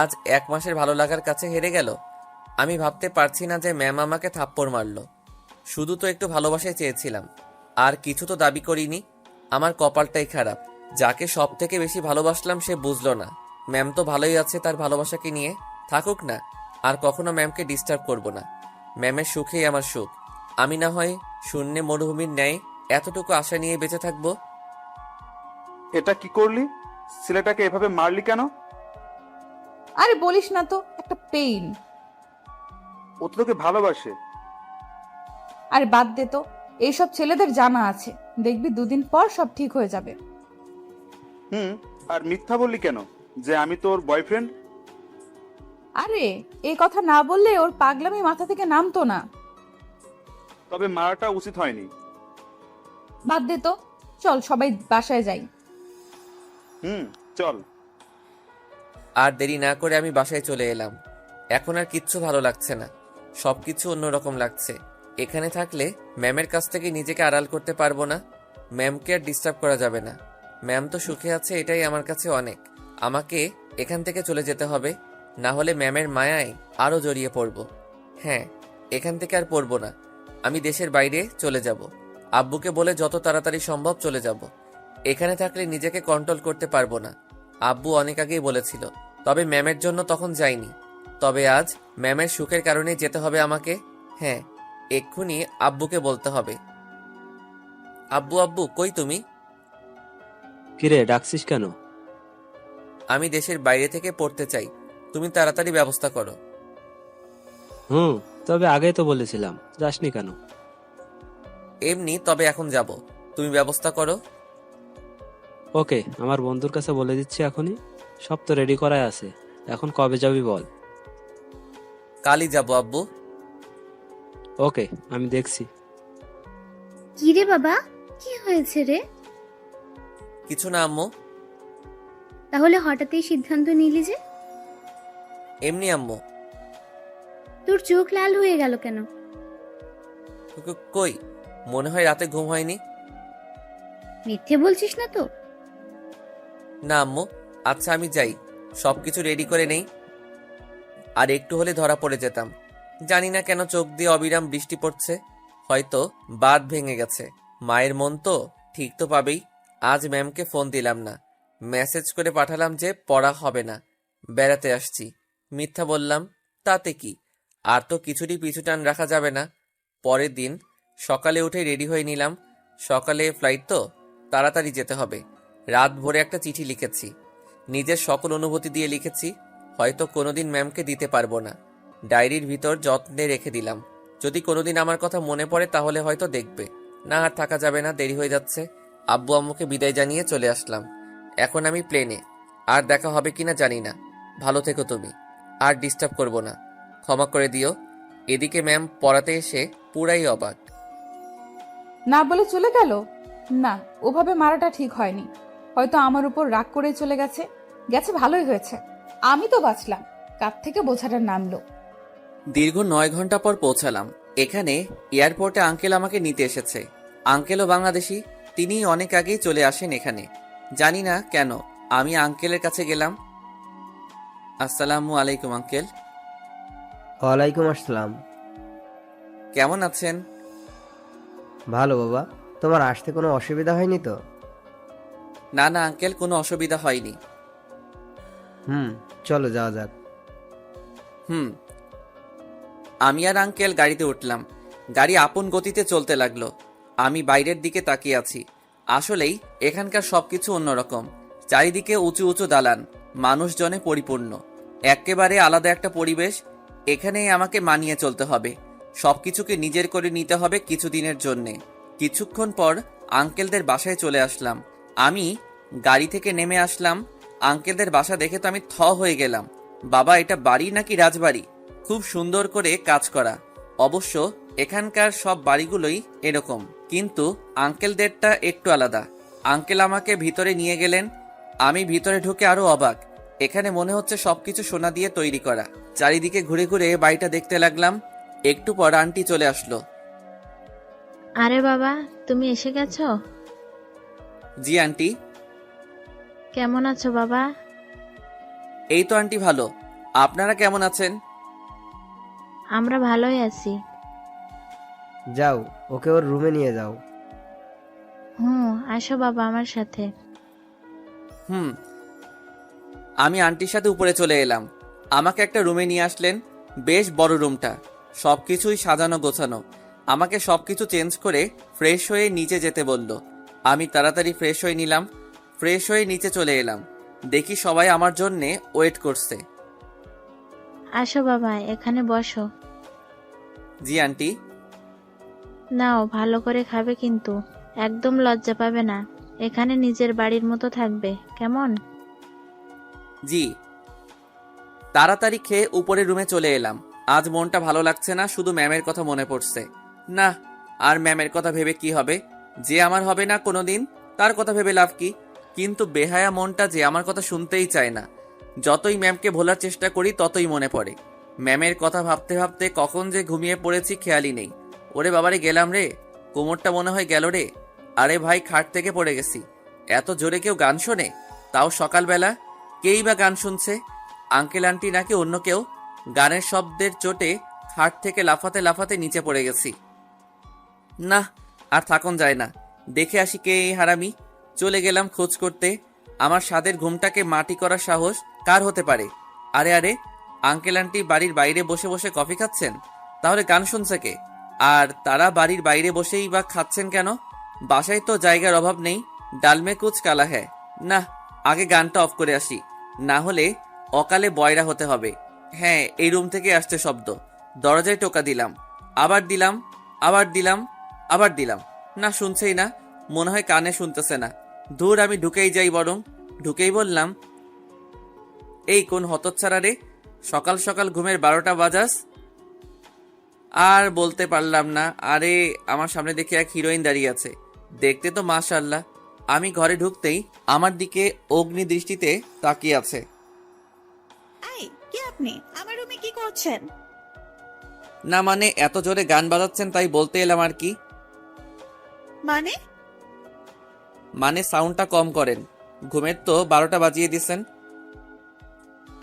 আজ 1 মাসের ভালো লাগার কাছে হেরে গেল। আমি ভাবতে পারছি না যে ম্যাম আমাকে থাপ্পড় মারলো। শুধু তো একটু ভালোবাসাই চেয়েছিলাম, আর কিছু তো দাবি করিনি। আমার কপালটাই খারাপ। যাকে সব থেকে বেশি ভালোবাসলাম সে বুঝলো না। ম্যাম তো ভালোই আছে তার ভালোবাসাকে নিয়ে, থাকুক না। আর কখনো ম্যামকে ডিস্টার্ব করব না। ম্যামের সুখেই আমার সুখ। আমি না হয় শূন্যে মরুভূমির ন্যায় এতটুকু আশা নিয়ে বেঁচে থাকবো। এটা কি করলি? ছেলেটাকে এভাবে মারলি কেন? আরে বলিস না তো, একটা পেইন। ও তো তোকে ভালোবাসে। আরে বাদ দে তো, এইসব ছেলেদের জানা আছে। দেখবি 2 দিন পর সব ঠিক হয়ে যাবে। আর মিথ্যা বললি কেন যে আমি তোর বয়ফ্রেন্ড? আরে এই কথা না বললে ওর পাগলামি মাথা থেকে নামতো না। তবে মারাটা উচিত হয়নি। বাদ দে তো, চল সবাই বাসায় যাই। চল। আর দেরি না করে আমি বাসায় চলে এলাম। এখন আর কিচ্ছু ভালো লাগছে না, সবকিছু অন্যরকম লাগছে। এখানে থাকলে ম্যামের কাছ থেকে নিজেকে আড়াল করতে পারবো না। ম্যামকে আর ডিস্টার্ব করা যাবে না। ম্যাম তো সুখে আছে, এটাই আমার কাছে অনেক। আমাকে এখান থেকে চলে যেতে হবে, না হলে ম্যামের মায়ায় আরও জড়িয়ে পড়ব। হ্যাঁ, এখান থেকে আর পড়বো না। আমি দেশের বাইরে চলে যাব। আব্বুকে বলে যত তাড়াতাড়ি সম্ভব চলে যাব। এখানে থাকলে নিজেকে কন্ট্রোল করতে পারবো না। আব্বু অনেক আগেই বলেছিল তবে ম্যামের জন্য তখন যাইনি। তবে আজ ম্যামের সুখের কারণে যেতে হবে আমাকে। হ্যাঁ, এক্ষুনি আব্বুকে বলতে হবে। আব্বু আব্বু কই তুমি? কিরে ডাকছিস কেন? আমি দেশের বাইরে থেকে পড়তে চাই, তুমি তাড়াতাড়ি ব্যবস্থা করো। তবে আগেই তো বলেছিলাম, যাসনি কেন? এমনি, তবে এখন যাব, তুমি ব্যবস্থা করো। ওকে, আমার বন্ধুর কাছে বলে দিচ্ছি এখনই। সব তো রেডি করাই আছে, এখন কবে যাবি বল? কালই যাব আব্বু। ওকে, আমি দেখছি। কি রে বাবা, কি হয়েছে রে? কিছু না আম্মু, তাহলে হঠাৎই সিদ্ধান্ত নিলি যে? এমনি আম্মু। তোর চোখ লাল হয়ে গেল কেন? কই, মনে হয় রাতে ঘুম হয়নি। মিথ্যে বলছিস না তো? না আম্মু। আচ্ছা আমি যাই, সবকিছু রেডি করে নেই। আর একটু হলে ধরা পড়ে যেতাম। জানি না কেন চোখ দিয়ে অবিরাম বৃষ্টি পড়ছে, হয়তো বাঁধ ভেঙে গেছে। মায়ের মন তো ঠিক তো পাবেই। আজ ম্যামকে ফোন দিলাম না, মেসেজ করে পাঠালাম যে পড়া হবে না, বেড়াতে আসছি। মিথ্যা বললাম, তাতে কি? আর তো কিছুরই পিছুটান রাখা যাবে না। পরের দিন সকালে উঠে রেডি হয়ে নিলাম। সকালে ফ্লাইট তো, তাড়াতাড়ি যেতে হবে। রাত ভোরে একটা চিঠি লিখেছি, নিজের সকল অনুভূতি দিয়ে লিখেছি। হয়তো কোনোদিন ম্যামকে দিতে পারবো না, ডায়েরির ভিতর যত্নে রেখে দিলাম। যদি কোনোদিন আমার কথা মনে পড়ে তাহলে হয়তো দেখবে। না আর থাকা যাবে না, দেরি হয়ে যাচ্ছে। আব্বু আম্মুকে বিদায় জানিয়ে চলে আসলাম। এখন আমি প্লেনে, আর দেখা হবে কিনা জানি না। ভালো থেকো তুমি, আর ডিস্টার্ব করবো না, ক্ষমা করে দিও। এদিকে ম্যাম পড়াতে এসে পুরাই অবাক। না বলে চলে গেল? না, ওভাবে মারাটা ঠিক হয়নি। হয়তো আমার উপর রাগ করে চলে গেছে। গেছে ভালোই হয়েছে, আমি তো বাঁচলাম। কার থেকে বোঝাটা নামলো। দীর্ঘ 9 ঘন্টা পর পৌঁছালাম। এখানে এয়ারপোর্টে আঙ্কেল আমাকে নিতে এসেছে। আঙ্কেলও বাংলাদেশি, তিনি অনেক আগেই চলে আসেন এখানে। জানি না কেন আমি আঙ্কেলের কাছে গেলাম। আসসালামু আলাইকুম আঙ্কেল। ওয়ালাইকুম আসসালাম। কেমন আছেন? ভালো বাবা, তোমার আসতে কোনো অসুবিধা হয়নি তো? না না আঙ্কেল, কোনো অসুবিধা হয়নি। চলো যাওয়া যাক। আমি আর আঙ্কেল গাড়িতে উঠলাম। গাড়ি আপন গতিতে চলতে লাগলো। আমি বাইরের দিকে তাকিয়ে আছি। আসলেই এখানকার সবকিছু অন্যরকম। চারিদিকে উঁচু উঁচু দালান, মানুষজনে পরিপূর্ণ। একেবারে আলাদা একটা পরিবেশ। এখানেই আমাকে মানিয়ে চলতে হবে, সবকিছুকে নিজের করে নিতে হবে কিছুদিনের জন্যে। কিছুক্ষণ পর আঙ্কেলদের বাসায় চলে আসলাম। আমি গাড়ি থেকে নেমে আসলাম। আঙ্কেলদের বাসা দেখে তো আমি থ হয়ে গেলাম। বাবা, এটা বাড়ি নাকি রাজবাড়ি? খুব সুন্দর করে কাজ করা। অবশ্য এখানকার সব বাড়িগুলোই এরকম, কিন্তু আঙ্কেলদেরটা একটু আলাদা। আঙ্কেল আমাকে ভিতরে নিয়ে গেলেন। আমি ভিতরে ঢুকে আরো অবাক। এখানে মনে হচ্ছে সবকিছু সোনা দিয়ে তৈরি করা। চারিদিকে ঘুরে ঘুরে বাড়িটা দেখতে লাগলাম। একটু পর আন্টি চলে আসলো। আরে বাবা, তুমি এসে গেছো? জি আন্টি। কেমন আছো বাবা? এই তো আন্টি ভালো, আপনারা কেমন আছেন? আমরা ভালোই আছি। যাও, ওকে ওর রুমে নিয়ে যাও। আসো বাবা আমার সাথে। আমি আন্টির সাথে উপরে চলে এলাম। আমাকে একটা রুমে নিয়ে আসলেন। বেশ বড় রুমটা, সবকিছুই সাজানো গোছানো। আমাকে সবকিছু চেঞ্জ করে ফ্রেশ হয়ে নিচে যেতে বলল। আমি তাড়াতাড়ি ফ্রেশ হয়ে নিলাম। ফ্রেশ হয়ে নিচে চলে এলাম। দেখি সবাই আমার জন্যে ওয়েট করছে। আসো বাবা, এখানে বসো। জি আন্টি। নাও, ভালো করে খাবে কিন্তু একদম লজ্জা পাবে না। এখানে নিজের বাড়ির মতো থাকবে, কেমন? জি। তাড়াতাড়ি খেয়ে উপরের রুমে চলে এলাম। আজ মনটা ভালো লাগছে না, শুধু ম্যামের কথা মনে পড়ছে। না, আর ম্যামের কথা ভেবে কি হবে? যে আমার হবে না কোনোদিন, তার কথা ভেবে লাভ কি? কিন্তু বেহায়া মনটা যে আমার কথা শুনতেই চায় না। যতই ম্যামকে ভোলার চেষ্টা করি ততই মনে পড়ে। ম্যামের কথা ভাবতে ভাবতে কখন যে ঘুমিয়ে পড়েছি খেয়ালই নেই। ওরে বাবারে, গেলাম রে, কোমরটা মনে হয় গেল রে। আরে ভাই, খাট থেকে পড়ে গেছি। এত জোরে কেউ গান শোনে? তাও সকালবেলা। কেই বা গান শুনছে? আঙ্কেল আন্টি নাকি অন্য কেউ? গানের শব্দের চোটে খাট থেকে লাফাতে লাফাতে নিচে পড়ে গেছি। না, আর থাকুন যায় না, দেখে আসি কে এই হারামি। চলে গেলাম খোঁজ করতে। আমার স্বাদের ঘুমটাকে মাটি করার সাহস কার হতে পারে? আরে আরে, আঙ্কেল আন্টি বাড়ির বাইরে বসে বসে কফি খাচ্ছেন, তাহলে গান শুনছে কে? আর তারা বাড়ির বাইরে বসেই বা খাচ্ছেন কেন? বাসায় তো জায়গার অভাব নেই। ডালমে কুচ কালা হ্যায়। না, আগে গানটা অফ করে আসি, না হলে অকালে বয়রা হতে হবে। হ্যাঁ, এই রুম থেকে আসছে শব্দ। দরজায় টোকা দিলাম, আবার দিলাম, আবার দিলাম, আবার দিলাম। না, শুনছেই না, মনে হয় কানে শুনতেছে না। দূর, আমি ঢুকেই যাই বরং। ঢুকেই বললাম, এই কোন হতচ্ছাড়া রে, সকাল সকাল ঘুমের 12টা বাজাস? আর বলতে পারলাম না। আরে, আমার সামনে দেখে এক হিরোইন দাঁড়িয়ে আছে, দেখতে তো মাশাআল্লাহ। আমি ঘরে ঢুকতেই আমার দিকে অগ্নি দৃষ্টিতে তাকিয়ে আছে। এই কে আপনি? আমার রুমে কি করছেন? না মানে, এত জোরে গান বাজাচ্ছেন তাই বলতে এলাম আর কি। মানে? মানে সাউন্ডটা কম করেন, ঘুমের তো 12টা বাজিয়ে দিছেন।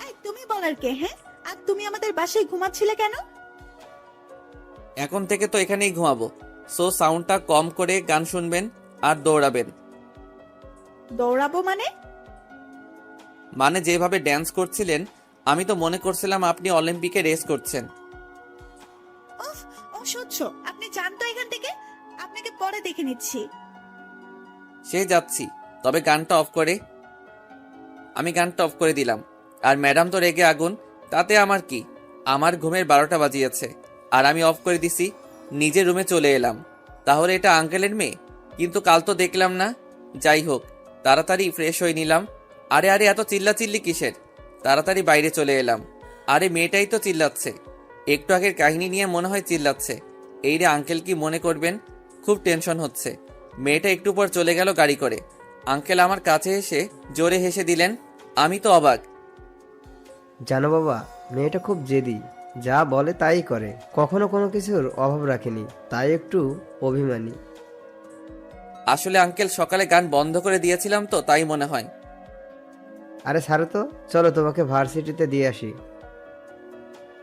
এই তুমি বলার কে? হ্যাঁ, আর তুমি আমাদের বাসায় ঘুমাচ্ছিলে কেন? এখন থেকে তো এখানেই ঘুমাবো, সো সাউন্ডটা কম করে গান শুনবেন আর দৌড়াবেন। দৌড়াবো মানে? মানে যেভাবে ড্যান্স করছিলেন, আমি তো মনে করছিলাম আপনি অলিম্পিকে রেস করছেন। উফ, অসহ্য। আপনি যান তো এখান থেকে, আপনাকে পরে দেখে নিচ্ছি। সে যাচ্ছি, তবে গানটা অফ করে। আমি গানটা অফ করে দিলাম, আর ম্যাডাম তো রেগে আগুন। তাতে আমার কি, আমার ঘুমের 12টা বাজিয়েছে আর আমি অফ করে দিছি। নিজের রুমে চলে এলাম। তাহলে এটা আঙ্কেলের মেয়ে, কিন্তু কাল তো দেখলাম না। যাই হোক, তাড়াতাড়ি ফ্রেশ হয়ে নিলাম। আরে আরে, এত চিল্লাচিল্লি কিসের? তাড়াতাড়ি বাইরে চলে এলাম। আরে মেয়েটাই তো চিল্লাচ্ছে, একটু আগের কাহিনী নিয়ে মনে হয় চিল্লাচ্ছে। এই রে, আঙ্কেল কি মনে করবেন? খুব টেনশন হচ্ছে। মেয়েটা একটু পর চলে গেল গাড়ি করে। আঙ্কেল আমার কাছে এসে জোরে হেসে দিলেন। আমি তো অবাক। জানো বাবা, মেয়েটা খুব জেদি, যা বলে তাই করে, কখনো কোনো কিছুর অভাব রাখেনি, তাই একটু অভিমানী। আসলে আঙ্কেল সকালে গান বন্ধ করে দিয়েছিলাম তো, তাই মনে হয়। আরে ছাড়ো তো, চলো তোমাকে ভার্সিটিতে দিয়ে আসি।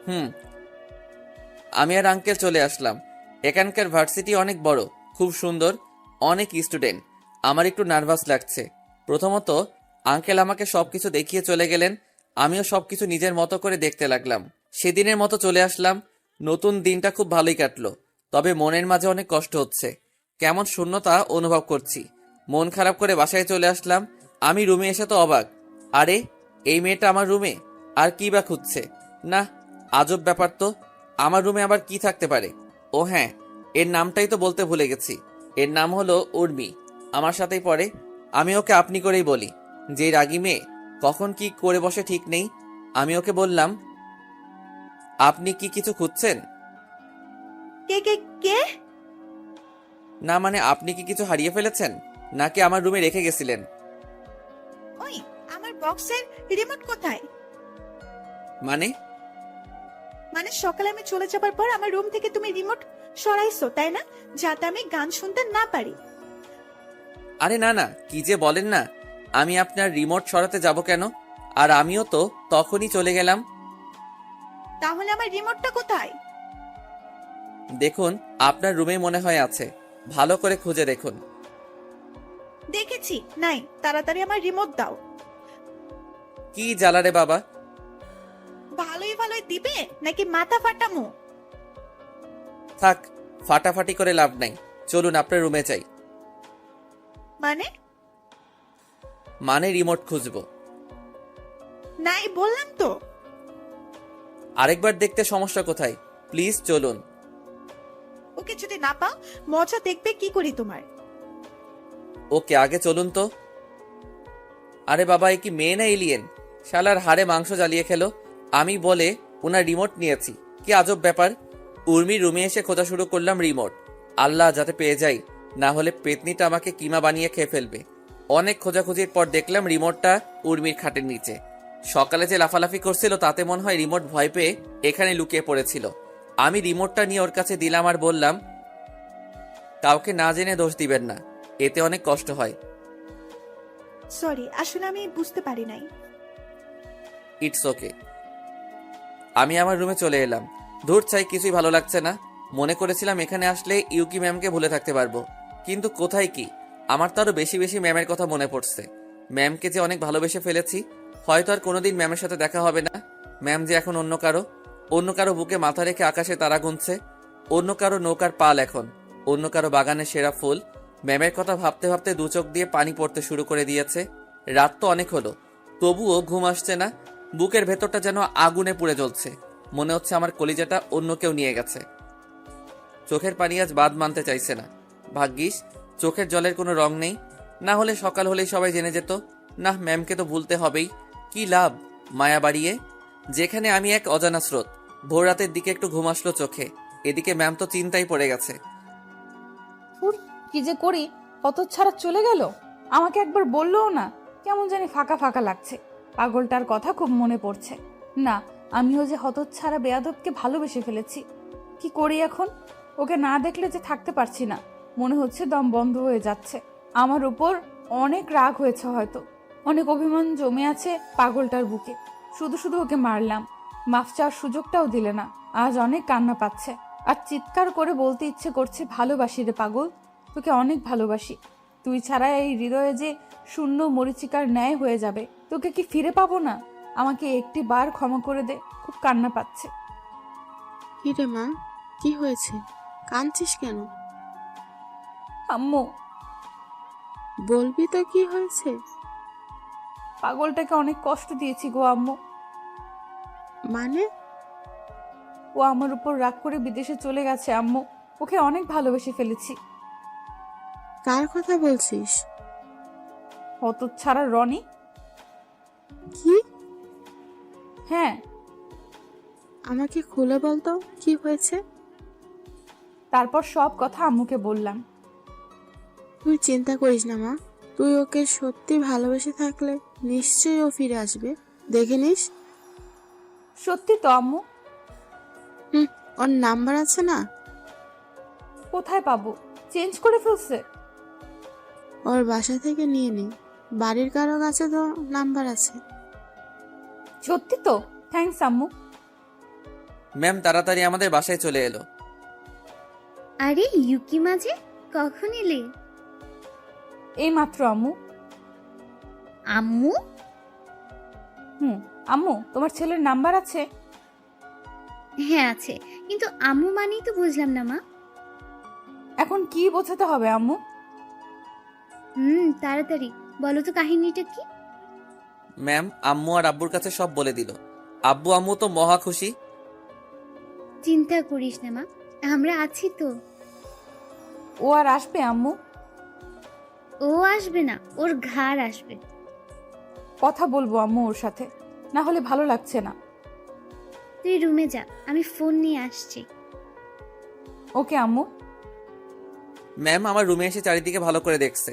হুম। আমি আর আঙ্কেল চলে আসলাম। এখানকার ভার্সিটি অনেক বড়, খুব সুন্দর, অনেক স্টুডেন্ট। আমার একটু নার্ভাস লাগছে। প্রথমত আঙ্কেল আমাকে সবকিছু দেখিয়ে চলে গেলেন, আমিও সবকিছু নিজের মতো করে দেখতে লাগলাম। সেদিনের মতো চলে আসলাম। নতুন দিনটা খুব ভালোই কাটলো, তবে মনের মাঝে অনেক কষ্ট হচ্ছে। কেমন শূন্যতা অনুভব করছি। মন খারাপ করে বাসায় চলে আসলাম। আমি রুমে এসে তো অবাক। আরে, এই মেয়েটা আমার রুমে, আর কি বা খুঁজছে? না, আজব ব্যাপার তো। আমার রুমে আবার কি থাকতে পারে? ও হ্যাঁ, এর নামটাই তো বলতে ভুলে গেছি। এর নাম হলো উর্মি, আমার সাথেই পড়ে। আমি ওকে আপনি করেই বলি। যে রাগী মেয়ে, কখন কি করে বসে ঠিক নেই। আমি ওকে বললাম, আপনি কি কিছু খুঁজছেন? কে কে কে? না মানে, আপনি কি কিছু হারিয়ে ফেলেছেন, নাকি আমার রুমে রেখে গেছিলেন? ওই, আমার বক্সের রিমোট কোথায়? মানে? মানে সকালে আমি চলে যাবার পর আমার রুম থেকে তুমি রিমোট সরাইছো, তাই না? যাতে আমি গান শুনতে না পারি। আরে না না, কি যে বলেন না। আমি আপনার রিমোট সরাতে যাব কেন? আর আমিও তো তখনই চলে গেলাম। তাহলে আমার রিমোটটা কোথায়? দেখুন, আপনার রুমে মনে হয় আছে, ভালো করে খুঁজে দেখুন। দেখেছি, নাই। তাড়াতাড়ি আমার রিমোট দাও। কি জ্বালা রে বাবা। ভালোই ভালোই দিবে নাকি মাথা ফাটামো? থাক, ফাটাফাটি করে লাভ নাই। চলুন আপনার রুমে যাই। মানে রিমোট খুঁজবো। নাই বললাম তো। আরেকবার দেখতে সমস্যা কোথায়? প্লিজ চলুন। ওকে যদি না পাও, মজা দেখবে কি করি তোমার। ওকে, আগে চলুন তো। আরে বাবা, এ কি মেয়ে না এলিয়েন? শালার হাড়ে মাংস জ্বালিয়ে খেলো। আমি বলে ওনার রিমোট নিয়েছি, কি আজব ব্যাপার। উর্মির রুমে এসে খোঁজা শুরু করলাম রিমোট। আল্লাহ, যাতে পেয়ে যাই, না হলে পেতনিটা আমাকে কিমা বানিয়ে খেয়ে ফেলবে। অনেক খোঁজাখুঁজির পর দেখলাম রিমোটটা উর্মির খাটের নিচে। সকালে যে লাফালাফি করছিল তাতে মনে হয় রিমোট ভয় পেয়ে এখানে লুকিয়ে পড়েছিল। আমি রিমোটটা নিয়ে ওর কাছে দিলাম আর বললাম, কাউকে না জেনে দোষ দিবেন না, এতে অনেক কষ্ট হয়। সরি, আসলে আমি বুঝতে পারি নাই। It's okay. আমি আমার রুমে চলে এলাম। ধূর চাই, কিছুই ভালো লাগছে না। মনে করেছিলাম এখানে আসলে ইউকি ম্যামকে ভুলে থাকতে পারবো, কিন্তু কোথায় কি। আমার তো আরো বেশি বেশি ম্যামের কথা মনে পড়ছে। ম্যামকে যে অনেক ভালোবেসে ফেলেছি, হয়তো আর কোনোদিন ম্যামের সাথে দেখা হবে না। ম্যাম যে এখন অন্য কারো বুকে মাথা রেখে আকাশে তারা গুনছে, অন্য কারো নৌকার পাল এখন, অন্য কারো বাগানের সেরা ফুল। ম্যামের কথা ভাবতে ভাবতে দু চোখ দিয়ে পানি পড়তে শুরু করে দিয়েছে। রাত তো অনেক হলো, তবুও ঘুম আসছে না। বুকের ভেতরটা যেন আগুনে পুড়ে জ্বলছে। মনে হচ্ছে আমার কলিজাটা অন্য কেউ নিয়ে গেছে। চোখের পানি আজ বাদ মানতে চাইছে না। ভাগ্যিস চোখের জলের কোনো রং নেই, না হলে সকাল হলেই সবাই জেনে যেত। না, ম্যামকে তো ভুলতে হবেই। কি লাভ মায়া বাড়িয়ে, যেখানে আমি এক অজানা স্রোত। ভোর রাতের দিকে একটু ঘুম আসলো চোখে, এদিকে ম্যাম তো চিন্তায় পড়ে গেছে। কি যে করি, হতচ্ছাড়া চলে গেল, আমাকে একবার বললোও না। কেমন জানি ফাঁকা ফাঁকা লাগছে। পাগলটার কথা খুব মনে পড়ছে। না, আমিও যে হতচ্ছাড়া বেয়াদবকে ভালোবেসে ফেলেছি। কি করি এখন? ওকে না দেখলে যে থাকতে পারছি না, মনে হচ্ছে দম বন্ধ হয়ে যাচ্ছে। আমার উপর অনেক রাগ হয়েছে, হয়তো অনেক অভিমান জমে আছে পাগলটার বুকে। শুধু শুধু ওকে মারলাম, মাফ চাওয়ার সুযোগটাও দিলে না। আজ অনেক কান্না পাচ্ছে, আর চিৎকার করে বলতে ইচ্ছে করছে, ভালোবাসি রে পাগল, তোকে অনেক ভালোবাসি। তুই ছাড়া এই হৃদয়ে যে শূন্য মরিচিকার ন্যায় হয়ে যাবে। তোকে কি ফিরে পাবো না? আমাকে একটি বার ক্ষমা করে দে, খুব কান্না পাচ্ছে। কি রে মা, কি হয়েছে? কাঁদছিস কেন? আম্মু, বলবি তো কি হয়েছে? পাগলটাকে অনেক কষ্ট দিয়েছি গো আম্মু। মানে? ও আমার উপর রাগ করে বিদেশে চলে গেছে আম্মু। ওকে অনেক ভালোবেসে ফেলেছি। কার কথা বলছিস? হতচ্ছাড়া রনি। কি? হ্যাঁ। আমাকে খুলে বলতো কি হয়েছে। তারপর সব কথা আম্মুকে বললাম। তুই চিন্তা করিস না মা, তুই ওকে সত্যি ভালোবেসে থাকলে নিশ্চয়ই ও ফিরে আসবে, দেখে নিস। সত্যি তো আম্মু। ওর নাম্বার আছে না? কোথায় পাবো? চেঞ্জ করে ফেলছে। ওর বাসা থেকে নিয়ে নি, বাড়ির কারো কাছে তো নাম্বার আছে। সত্যি তো? থ্যাঙ্কস আম্মু। ম্যাম তাড়াতাড়ি আমাদের বাসায় চলে এলো। আরে ইউকি মাঝে কখন এলে? এই মাত্র আম্মু। আম্মু? আম্মু, তোমার ছেলের নাম্বার আছে? হ্যাঁ আছে, কিন্তু আম্মু মানেই তো বুঝলাম না মা। এখন কি বোঝাতে হবে আম্মু? তাড়াতাড়ি বলো তো কাহিনীটা কি। ম্যাম আম্মু আর আব্বুর কাছে সব বলে দিল। আব্বু আম্মু তো মহা খুশি। চিন্তা করিস না মা, আমরা আছি তো। ও আর আসবে আম্মু? ও আসবে না, ওর ঘাড় আসবে। কথা বলবো আম্মু ওর সাথে, না হলে ভালো লাগছে না। তুই রুমে যা, আমি ফোন নিয়ে আসছি। ওকে আম্মু। ম্যাম আমার রুমে এসে চারিদিকে ভালো করে দেখছে।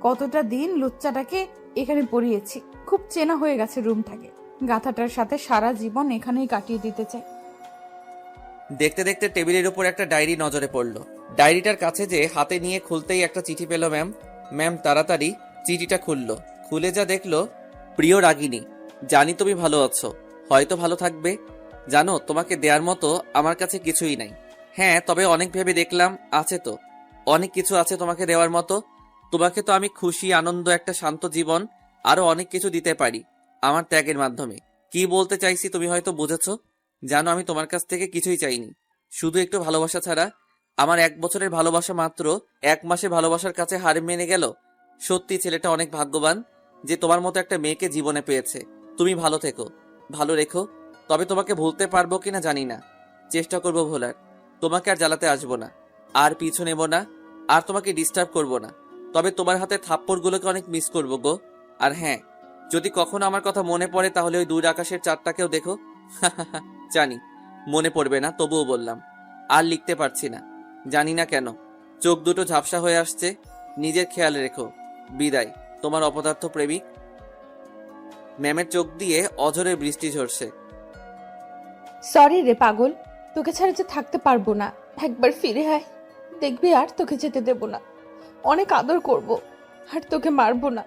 কতটা দিন লুচ্চাটাকে এখানে পড়িয়েছি, খুব চেনা হয়ে গেছে রুমটাকে। গাথাটার সাথে সারা জীবন এখানেই কাটিয়ে দিতে চাই। দেখতে দেখতে টেবিলের উপর একটা ডায়েরি নজরে পড়ল। ডায়েরিটার কাছে যে হাতে নিয়ে খুলতেই একটা চিঠি পেল ম্যাম। ম্যাম তাড়াতাড়ি চিঠিটা খুললো। খুলে যা দেখলো, প্রিয় রাগিনী, জানি তুমি ভালো আছো, হয়তো ভালো থাকবে। জানো তোমাকে দেওয়ার মতো আমার কাছে কিছুই নাই। হ্যাঁ, তবে অনেক ভেবে দেখলাম আছে তো, অনেক কিছু আছে তোমাকে দেওয়ার মতো। তোমাকে তো আমি খুশি, আনন্দ, একটা শান্ত জীবন, আরো অনেক কিছু দিতে পারি আমার ত্যাগের মাধ্যমে। কি বলতে চাইছি তুমি হয়তো বুঝেছো। জানো আমি তোমার কাছ থেকে কিছুই চাইনি, শুধু একটু ভালোবাসা ছাড়া। আমার 1 বছরের ভালোবাসা মাত্র 1 মাসে ভালোবাসার কাছে হার মেনে গেল। সত্যি ছেলেটা অনেক ভাগ্যবান যে তোমার মতো একটা মেয়েকে জীবনে পেয়েছে। তুমি ভালো থেকো, ভালো রেখো। তবে তোমাকে ভুলতে পারবো কিনা জানি না, চেষ্টা করবো ভোলার। তোমাকে আর জ্বালাতে আসবো না, আর পিছু নেব না, আর তোমাকে ডিস্টার্ব করবো না। তবে তোমার হাতে থাপ্পড়গুলোকে অনেক মিস করবো গো। আর হ্যাঁ, যদি কখনো আমার কথা মনে পড়ে তাহলে ওই দূর আকাশের চাঁদটাকেও দেখো। জানি মনে পড়বে না, তবুও বললাম। আর লিখতে পারছি না, জানি না কেন, চোখ দুটো ঝাপসা হয়ে আসছে। নিজের খেয়াল রেখো। বিদায়, তোমার অপদার্থ প্রেমিক। ম্যামের চোখ দিয়ে অঝরে বৃষ্টি ঝরছে। সরি রে পাগল, তোকে ছাড়া যে থাকতে পারবো না। একবার ফিরে আয়, দেখবি আর তোকে যেতে দেব না। অনেক আদর করব, আর তোকে মারবো না।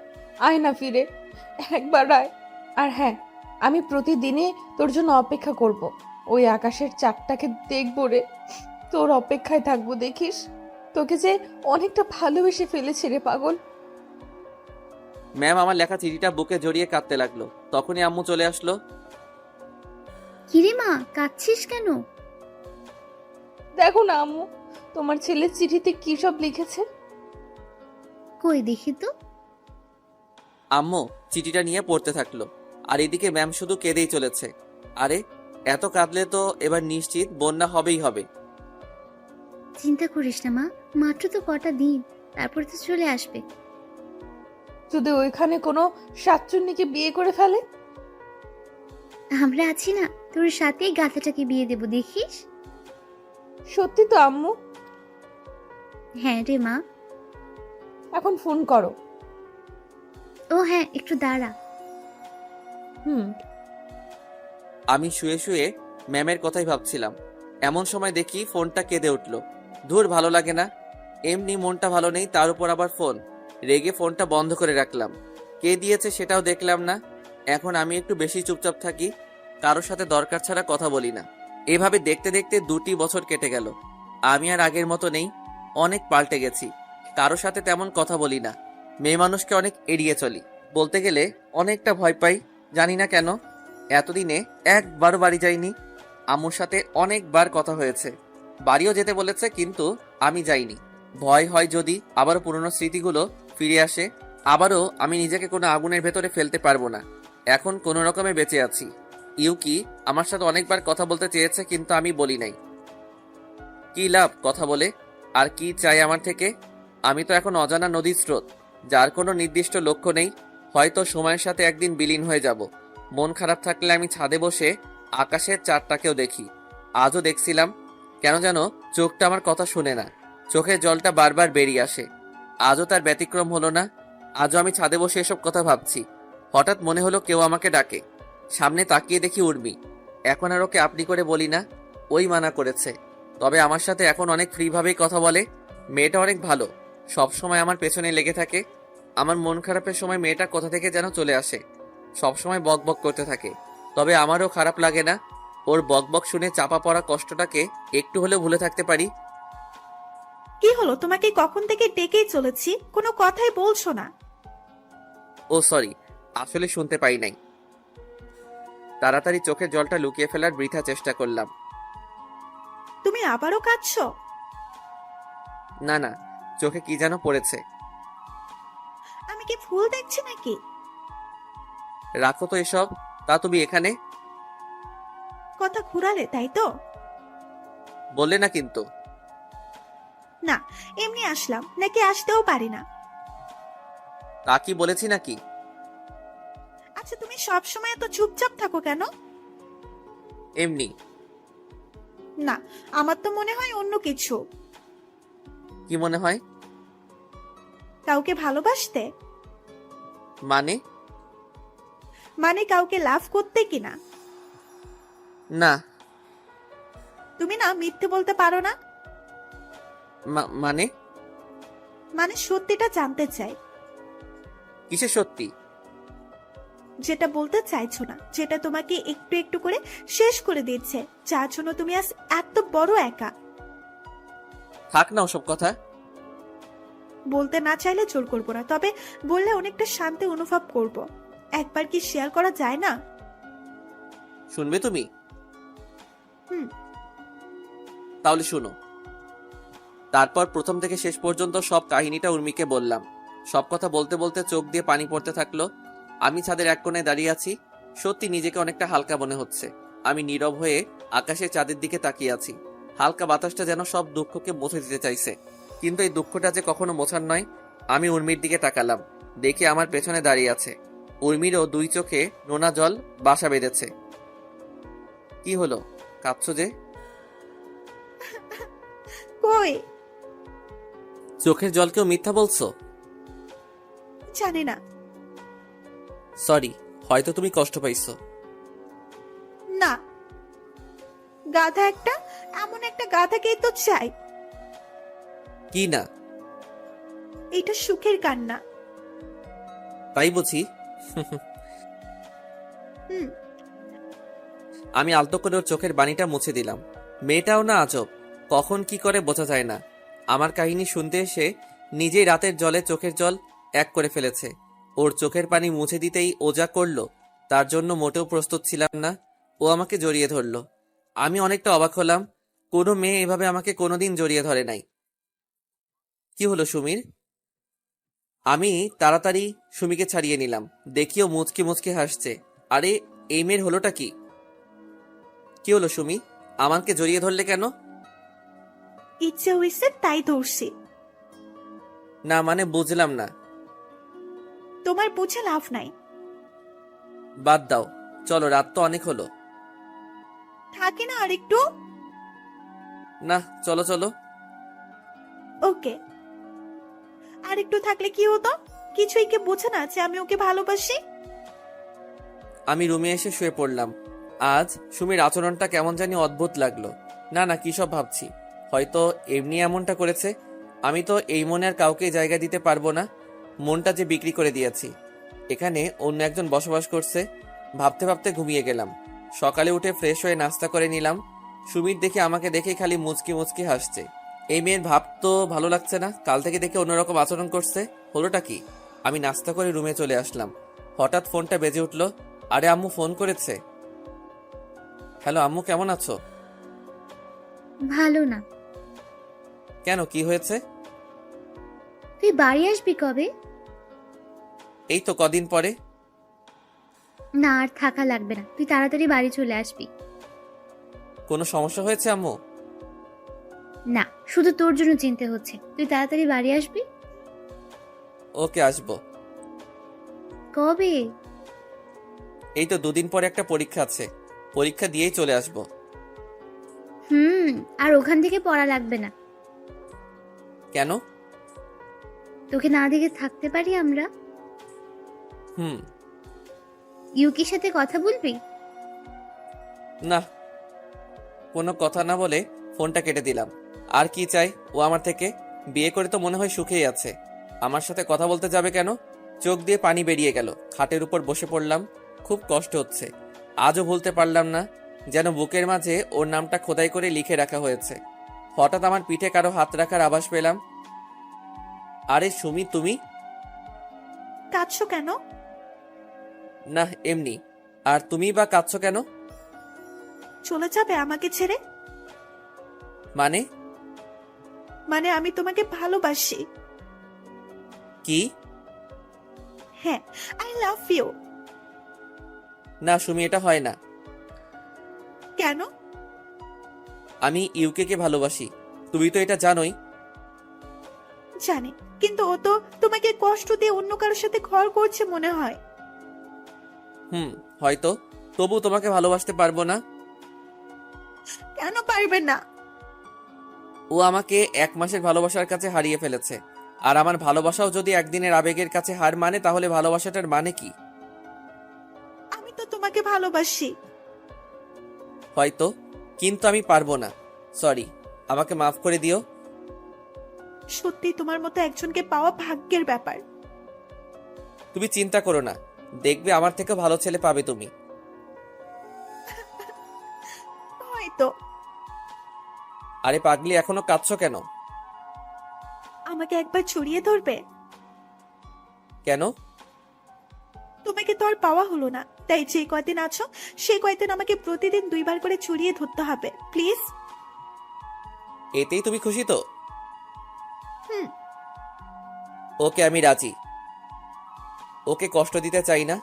আয় না ফিরে, একবার আয়। আর হ্যাঁ, আমি প্রতিদিনই তোর জন্য অপেক্ষা করব। ওই আকাশের চাঁদটাকে দেখবো রে, তোর অপেক্ষায় থাকবো। দেখিস তোকে যে অনেকটা ভালোবেসে ফেলেছি রে পাগল। ম্যাম আমার লেখা চিঠিটা বুকে জড়িয়ে কাঁদতে লাগলো। তখনই আম্মু চলে আসলো। কিরে মা, কাঁদছিস কেন? দেখো না আম্মু, তোমার ছেলের চিঠিতে কি সব লিখেছে। কই দেখি তো। আম্মু চিঠিটা নিয়ে পড়তে থাকলো, আর এদিকে ম্যাম শুধু কেঁদেই চলেছে। আরে এত কাঁদলে তো এবার নিশ্চিত বন্যা হবেই হবে। চিন্তা করিস না মা, মাত্র তো কটা দিন, তারপর তো চলে আসবে। যদি ওইখানে কোনো শাকচুন্নিকে বিয়ে করে ফেলে? আমরা আছি না, তোর সাথেই গাথাটাকে বিয়ে দেব, দেখিস। সত্যি তো আম্মু? হ্যাঁ রে মা। এখন ফোন করো। ও হ্যাঁ, একটু দাঁড়া। হুম। আমি শুয়ে শুয়ে ম্যামের কথাই ভাবছিলাম, এমন সময় দেখি ফোনটা কেঁদে উঠলো। ধুর, ভালো লাগে না, এমনি মনটা ভালো নেই, তার উপর আবার ফোন। রেগে ফোনটা বন্ধ করে রাখলাম। কে দিয়েছে সেটাও দেখলাম না। এখন আমি একটু বেশি চুপচাপ থাকি, কারোর সাথে দরকার ছাড়া কথা বলি না। এভাবে দেখতে দেখতে 2টি বছর কেটে গেল। আমি আর আগের মতো নেই, অনেক পাল্টে গেছি। কারোর সাথে তেমন কথা বলি না, মেয়ে মানুষকে অনেক এড়িয়ে চলি। বলতে গেলে অনেকটা ভয় পাই, জানি না কেন। এতদিনে একবারও বাড়ি যাইনি। আম্মুর সাথে অনেকবার কথা হয়েছে, বাড়িও যেতে বলেছে, কিন্তু আমি যাইনি। ভয় হয় যদি আবারও পুরনো স্মৃতিগুলো ফিরে আসে, আবারও আমি নিজেকে কোনো আগুনের ভেতরে ফেলতে পারবো না। এখন কোনো রকমে বেঁচে আছি। ইউকি আমার সাথে অনেকবার কথা বলতে চেয়েছে, কিন্তু আমি বলি নাই। কি লাভ কথা বলে? আর কি চাই আমার থেকে? আমি তো এখন অজানা নদীর স্রোত, যার কোনো নির্দিষ্ট লক্ষ্য নেই। হয়তো সময়ের সাথে একদিন বিলীন হয়ে যাব। মন খারাপ থাকলে আমি ছাদে বসে আকাশের চাঁদটাকেও দেখি। আজও দেখছিলাম, কেন যেন চোখটা আমার কথা শুনে না, চোখের জলটা বারবার বেরিয়ে আসে। আজও তার ব্যতিক্রম হলো না। আজও আমি ছাদে বসে এসব কথা ভাবছি। হঠাৎ মনে হলো কেউ আমাকে ডাকে। সামনে তাকিয়ে দেখি উর্মি। এখন আর ওকে আপনি করে বলি না, ওই মানা করেছে। তবে আমার সাথে এখন অনেক ফ্রিভাবেই কথা বলে। মেয়েটা অনেক ভালো, সব সময় আমার পেছনে লেগে থাকে। আমার মন খারাপের সময় মেয়েটা কোথা থেকে যেন চলে আসে, সব সময় বক বক করতে থাকে। তবে আমারও খারাপ লাগে না, ওর বক বক শুনে চাপা পড়া কষ্টটাকে একটু হলেও ভুলে থাকতে পারি। কি হলো, তোমাকে কখন থেকে ডেকেই চলেছি, কোনো কথাই বলছো না। ও সরি, আসলে শুনতে পাই নাই। তাড়াতাড়ি চোখের জলটা লুকিয়ে ফেলার বৃথা চেষ্টা করলাম। তুমি আবারও কাঁদছো? না না, চোখে কি যেন পড়েছে। আমি কি ভুল দেখছি নাকি? রাখো তো এসব। তা তুমি এখানে কথা ঘুরালে তাই তো? বললে না কিন্তু। না, এমনি আসলাম, নাকি আসতেও পারি না? তা কি বলেছি নাকি? আচ্ছা, তুমি সব সময় এত চুপচাপ থাকো কেন? এমনি। না, আমার তো মনে হয় অন্য কিছু। কি মনে হয়? কাউকে ভালোবাসতে? মানে? মানে কাউকে লাভ করতে কিনা? না। তুমি না মিথ্যে বলতে পারো না। মানে? মানে সত্যিটা জানতে চাই। কিসে সত্যি? যেটা বলতে চাইছো না, যেটা তোমাকে একটু একটু করে শেষ করে দিচ্ছে, যার জন্য তুমি আজ এত বড় একা। থাক না ওসব কথা। বলতে না চাইলে জোর করবো না, তবে বললে অনেকটা শান্তি অনুভব করব। একবার কি শেয়ার করা যায় না? শুনবে তুমি? হুম। তাহলে শুনো। তারপর প্রথম থেকে শেষ পর্যন্ত সব কাহিনীটা উর্মিকে বললাম। সব কথা বলতে বলতে চোখ দিয়ে পানি পড়তে থাকলো। আমি ছাদের এক কোণে দাঁড়িয়ে আছি, সত্যি নিজেকে অনেকটা হালকা মনে হচ্ছে। আমি নীরব হয়ে আকাশে চাঁদের দিকে তাকিয়ে আছি। হালকা বাতাসটা যেন সব দুঃখকে মুছে দিতে চাইছে, কিন্তু এই দুঃখটা যে কখনো মোছার নয়। আমি উর্মির দিকে তাকালাম, দেখি আমার পেছনে দাঁড়িয়ে আছে। উর্মিরও 2 চোখে নোনা জল বাসা বেঁধেছে। কি হলো, কাঁদছো যে? কই? চোখের জলকেও মিথ্যা বলছো? জানি না। সরি, হয়তো তুমি কষ্ট পাইছো। না, গাধা একটা, এমন একটা গাধাকেই তো চাই। কি না? এটা সুখের কান্না। তাই বুঝি। হুম। আমি আলতো করে ওর চোখের বাণীটা মুছে দিলাম। মেয়েটাও না আজব, কখন কি করে বোঝা যায় না। আমার কাহিনী শুনতে এসে নিজেই রাতের জলে চোখের জল এক করে ফেলেছে। ওর চোখের পানি মুছে দিতেই ও যা করলো তার জন্য মোটেও প্রস্তুত ছিলাম না। ও আমাকে জড়িয়ে ধরলো। আমি অনেকটা অবাক হলাম, কোনো মেয়ে এভাবে আমাকে কোনোদিন জড়িয়ে ধরে নাই। কি হলো সুমির? আমি তাড়াতাড়ি সুমিকে ছাড়িয়ে নিলাম, দেখিও মুচকি মুচকি হাসছে। আরে এই মেয়ের হলোটা কি? কি হলো সুমি, আমাকে জড়িয়ে ধরলে কেন? ইচ্ছে হয়েছে তাই ধরছি। না মানে বুঝলাম না। তোমার বুঝে লাভ নাই। বাদ দাও, চলো, রাত তো অনেক হলো। থাকে না আরেকটু? না, চলো চলো। ওকে। আরেকটু থাকলে কি হতো? কিছুই কি বোঝে না যে আমি ওকে ভালোবাসি? আমি রুমে এসে শুয়ে পড়লাম। আজ সুমির আচরণটা কেমন জানি অদ্ভুত লাগলো। না না, কি সব ভাবছি, হয়তো এমনি এমনটা করেছে। আমি তো এই মনে আর কাউকে জায়গা দিতে পারবো না। মনটা যে বিক্রি করে দিয়েছি। এখানে অন্য একজন বসবাস করছে। ভাবতে ভাবতে ঘুমিয়ে গেলাম। সকালে উঠে ফ্রেশ হয়ে নাস্তা করে নিলাম। সুমির দেখে আমাকে দেখে খালি মুচকি মুচকি হাসছে। এই মেয়ের ভাব তো ভালো লাগছে না, কাল থেকে দেখে অন্যরকম আচরণ করছে। হলোটা কি? আমি নাস্তা করে রুমে চলে আসলাম। হঠাৎ ফোনটা বেজে উঠলো। আরে আম্মু ফোন করেছে। হ্যালো আম্মু, কেমন আছো? ভালো না। কেন, কি হয়েছে? তুই বাড়ি আসবি কবে? এই তো কদিন পরে। না, আর থাকা লাগবে না, তুই তাড়াতাড়ি বাড়ি চলে আসবি। কোনো সমস্যা হয়েছে আম্মু? না, শুধু তোর জন্য চিন্তা হচ্ছে, তুই তাড়াতাড়ি বাড়ি আসবি। ওকে, আসবো। কবে? এই তো দুদিন পরে একটা পরীক্ষা আছে, পরীক্ষা দিয়েই চলে আসবো। আর ওখান থেকে পড়া লাগবে না। কেন? তোকে না দেখে থাকতে পারি আমরা? হুম। ইউকির সাথে কথা বলবি? না, কোনো কথা না বলে ফোনটা কেটে দিলাম। আর কি চাই ও আমার থেকে? বিয়ে করে তো মনে হয় সুখেই আছে। আমার সাথে কথা বলতে যাবে কেন? চোখ দিয়ে পানি বেরিয়ে গেল। খাটের উপর বসে পড়লাম। খুব কষ্ট হচ্ছে। আজও ভুলতে পারলাম না, যেন বুকের মাঝে ওর নামটা খোদাই করে লিখে রাখা হয়েছে। হঠাৎ আমার পিঠে কারো হাত রাখার আভাস পেলাম। আরে সুমি, তুমি? কাঁদছো কেন? না, এমনি। আর তুমি বা কাঁদছো কেন? চলে যাবে আমাকে ছেড়ে? মানে? মানে আমি তোমাকে ভালোবাসি। কি? হ্যাঁ, আই লাভ ইউ। না সুমি, এটা হয় না। কেন? আমি ইউকে কে ভালোবাসি, তুমি তো এটা জানোই। জানি, কিন্তু ও তো তোমাকে কষ্ট দিয়ে অন্য কারোর সাথে ঘর করছে মনে হয়। হয়তো, তবু তোমাকে ভালোবাসতে পারবো না। কেন পারবে না? ও আমাকে 1 মাসের ভালোবাসার কাছে হারিয়ে ফেলেছে। আর আমার ভালোবাসাও যদি একদিনের আবেগের কাছে হার মানে, তাহলে ভালোবাসাটার মানে কি? আমি তো তোমাকে ভালোবাসি। হয়তো, কিন্তু আমি পারবো না। সরি, আমাকে মাফ করে দিও। সত্যি তোমার মতো একজনকে পাওয়া ভাগ্যের ব্যাপার। তুমি চিন্তা করো না, দেখবে আমার থেকে ভালো ছেলে পাবে তুমি। হয়তো। আরে পাগলি, এখনো কাঁদছো কেন? আমাকে একবার ছড়িয়ে ধরবে? কেন? তোমাকে তো আর পাওয়া হলো না, তাই যে কয়দিন আছো সেই কয়দিন আমাকে প্রতিদিন 2 বার করে ছড়িয়ে ধরতে হবে, প্লিজ। এতেই তুমি খুশি তো? হুম। ওকে, আমি রাজি। ওকে কষ্ট দিতে চাই না।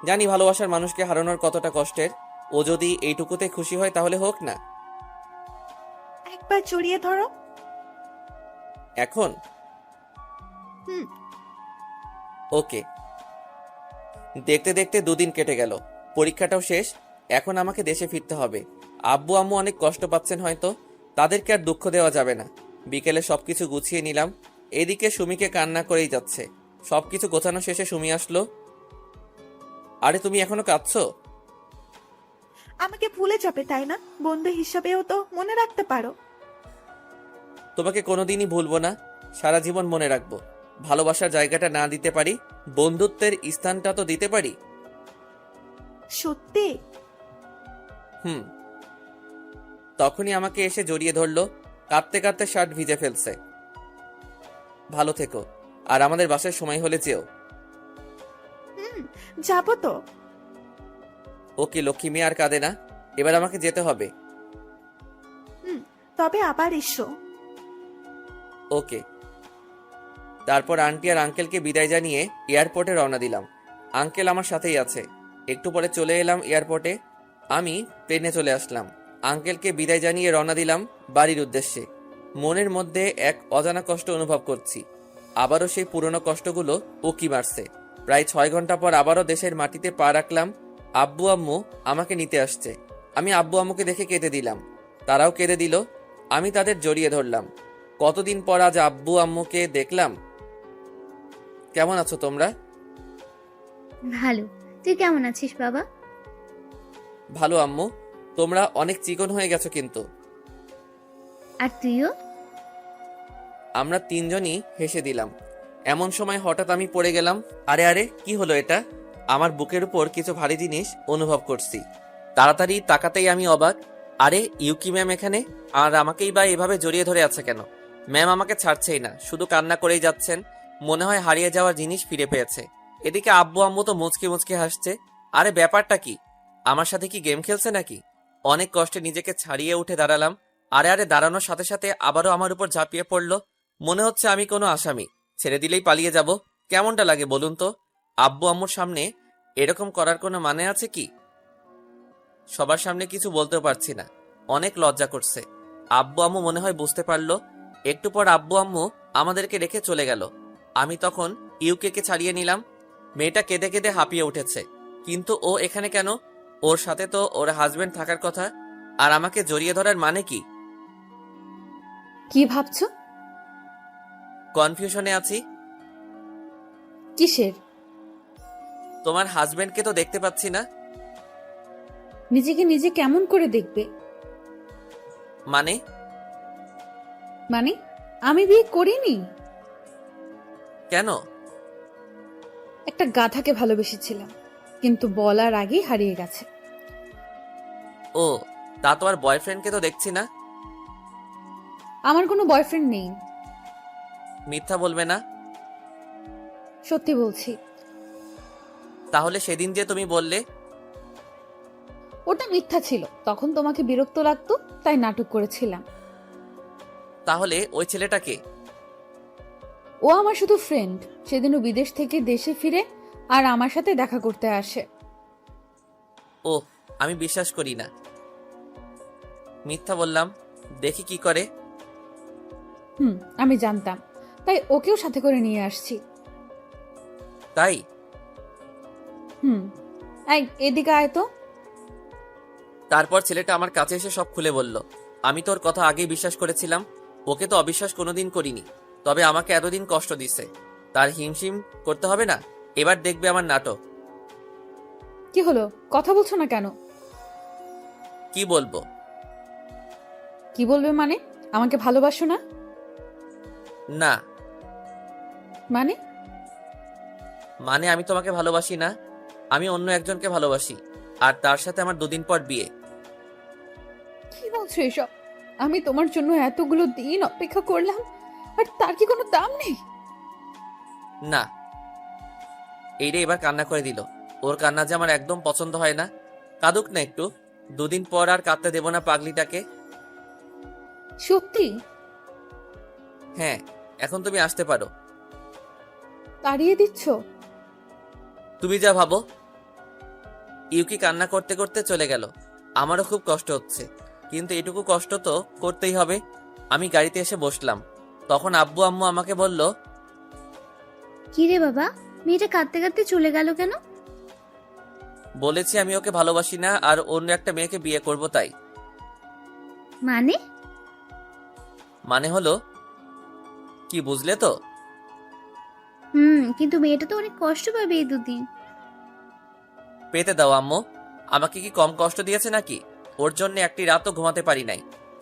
জানি ভালোবাসার মানুষকে হারানোর কতটা কষ্টের। ও যদি এইটুকুতে খুশি হয় তাহলে হোক না। একবার জড়িয়ে ধরো। এখন? হুম। ওকে। দেখতে দেখতে 2 দিন কেটে গেল। পরীক্ষাটাও শেষ। এখন আমাকে দেশে ফিরতে হবে। আব্বু আম্মু অনেক কষ্ট পাচ্ছেন হয়তো, তাদেরকে আর দুঃখ দেওয়া যাবে না। বিকেলে সবকিছু গুছিয়ে নিলাম। এদিকে সুমিকে কান্না করেই যাচ্ছে। সবকিছু গোছানো শেষে সুমি আসলো। আরে তুমি এখনো কাঁদছো? আমাকে ভুলে যাবে তাই না? বন্ধু হিসাবেও তো মনে রাখতে পারো। তোমাকে কোনোদিনই ভুলবো না, সারা জীবন মনে রাখবো। ভালোবাসার জায়গাটা না দিতে পারি, বন্ধুত্বের স্থানটা তো দিতে পারি। সত্যি? তখনই আমাকে এসে জড়িয়ে ধরলো। কাঁদতে কাঁদতে শার্ট ভিজে ফেলছে। ভালো থেকো, আর আমাদের বাসার সময় হলে যেও। যাবো তো। ওকে, লক্ষ্মী মেয়ে আর কাঁদে না। এবার আমাকে যেতে হবে। তবে আবার এসো। ওকে। তারপর আন্টি আর আঙ্কেলকে বিদায় জানিয়ে এয়ারপোর্টে রওনা দিলাম। আঙ্কেল আমার সাথেই আছে। একটু পরে চলে এলাম এয়ারপোর্টে। আমি প্লেনে চলে আসলাম। আঙ্কেলকে বিদায় জানিয়ে রওনা দিলাম বাড়ির উদ্দেশ্যে। মনের মধ্যে এক অজানা কষ্ট অনুভব করছি। আবারও সেই পুরনো কষ্টগুলো উকি মারছে। প্রায় 6 ঘন্টা পর আবারও দেশের মাটিতে পা রাখলাম। আব্বু আম্মু আমাকে নিতে আসছে। আমি আব্বু আম্মুকে দেখে কেঁদে দিলাম। তারাও কেঁদে দিল। আমি তাদের জড়িয়ে ধরলাম। কতদিন পর আজ আব্বু আম্মুকে দেখলাম। কেমন আছো তোমরা? ভালো। তুই কেমন আছিস বাবা? ভালো আম্মু। তোমরা অনেক চিকন হয়ে গেছো কিন্তু। আর তুইও। আমরা তিনজনই হেসে দিলাম। এমন সময় হঠাৎ আমি পড়ে গেলাম। আরে আরে, কি হলো এটা? আমার বুকের উপর কিছু ভারী জিনিস অনুভব করছি। তাড়াতাড়ি তাকাতেই আমি অবাক। আরে, ইউকি ম্যাম এখানে, আর আমাকেই বা এভাবে জড়িয়ে ধরে আছে কেন? ম্যাম আমাকে ছাড়ছেই না, শুধু কান্না করেই যাচ্ছেন। মনে হয় হারিয়ে যাওয়া জিনিস ফিরে পেয়েছে। এদিকে আব্বু আম্মু তো মুচকি মুচকি হাসছে। আরে ব্যাপারটা কি? আমার সাথে কি গেম খেলছে নাকি? অনেক কষ্টে নিজেকে ছাড়িয়ে উঠে দাঁড়ালাম। আরে আরে, দাঁড়ানোর সাথে সাথে আবারও আমার উপর ঝাঁপিয়ে পড়লো। মনে হচ্ছে আমি কোনো আসামি, ছেড়ে দিলেই পালিয়ে যাব। কেমনটা লাগে বলুন তো? আব্বু আম্মুর সামনে এরকম করার কোনো মানে আছে কি? সবার সামনে কিছু বলতেও পারছি না, অনেক লজ্জা করছে। আব্বু আম্মু মনে হয় বুঝতে পারলো। একটু পর আব্বু আম্মু আমাদেরকে রেখে চলে গেল। আমি তখন ইউকে ছাড়িয়ে নিলাম। মেয়েটা কেঁদে কেঁদে হাঁপিয়ে উঠেছে। কিন্তু ও এখানে কেন? ওর সাথে তো ওর হাজবেন্ড থাকার কথা। আর আমাকে জড়িয়ে ধরার মানে কি? কি ভাবছো? কনফিউশনে আছি। কিসের? তোমার হাজবেন্ডকে তো দেখতে পাচ্ছি না। নিজেকে নিজে কেমন করে দেখবে? মানে? মানে আমি বিয়ে করিনি। কেন? একটা গাধাকে ভালোবেসেছিলাম, কিন্তু বলার আগেই হারিয়ে গেছে। ও, তা তো আর বয়ফ্রেন্ডকে তো দেখছি না। আমার কোনো বয়ফ্রেন্ড নেই। মিথ্যা বলবে না। সত্যি বলছি। তাহলে সেদিন যে তুমি বললে। ওটা মিথ্যা ছিল, তখন তোমাকে বিরক্ত লাগতো তাই নাটক করেছিলাম। তাহলে ওই ছেলেটাকে? ও আমার শুধু ফ্রেন্ড। সেদিনও বিদেশ থেকে দেশে ফিরে আর আমার সাথে দেখা করতে আসে। ও, আমি বিশ্বাস করি না। মিথ্যা বললাম, দেখি কি করে। আমি জানতাম, তাই ওকেও সাথে করে নিয়ে আসছি। তাই? এই এদিকে আয় তো। তারপর ছেলেটা আমার কাছে এসে সব খুলে বলল। আমি তোর কথা আগেই বিশ্বাস করেছিলাম। ওকে তো অবিশ্বাস কোনোদিন করিনি। তবে আমাকে এতদিন কষ্ট দিছে, তার হিমশিম করতে হবে না। এবার দেখবে আমার নাটক। কি হলো, কথা বলছো না কেন? কি বলবো? কি বলবে মানে? আমাকে ভালোবাসো না? না। মানে? মানে আমি তোমাকে ভালোবাসি না, আমি অন্য একজনকে ভালোবাসি। আর তার সাথে আমার 2 দিন পর বিয়ে। কি বলছো এসব? আমি তোমার জন্য এতগুলো দিন অপেক্ষা করলাম, আর তার কি কোনো দাম নেই? না। এইরে এবার কান্না করে দিল। ওর কান্না যে আমার একদম পছন্দ হয় না। কাঁদুক না একটু। 2 দিন পর আর কাঁদতে দেব না পাগলিটাকে। সত্যি? হ্যাঁ, এখন তুমি আসতে পারো। তাড়িয়ে দিচ্ছ? তুমি যা ভাবো। ইউকি কান্না করতে করতে চলে গেল। আমারও খুব কষ্ট হচ্ছে, কিন্তু এটুকু কষ্ট তো করতেই হবে। আমি গাড়িতে এসে বসলাম। তখন আব্বু আম্মু আমাকে বলল, কি রে বাবা, মেয়েটা কাঁদতে কাঁদতে চলে গেল কেন? বলেছি আমি ওকে ভালোবাসি না আর অন্য একটা মেয়েকে বিয়ে করব তাই। মানে? মানে হলো কি, বুঝলে তো? কিন্তু মেয়েটা তো অনেক কষ্ট পাবে এই 2 দিন। পেতে দাও আম্মু। আমাকে কি কম কষ্ট দিয়েছে নাকি? ওর জন্য একটি রাতও ঘুমাতে পারি নাই।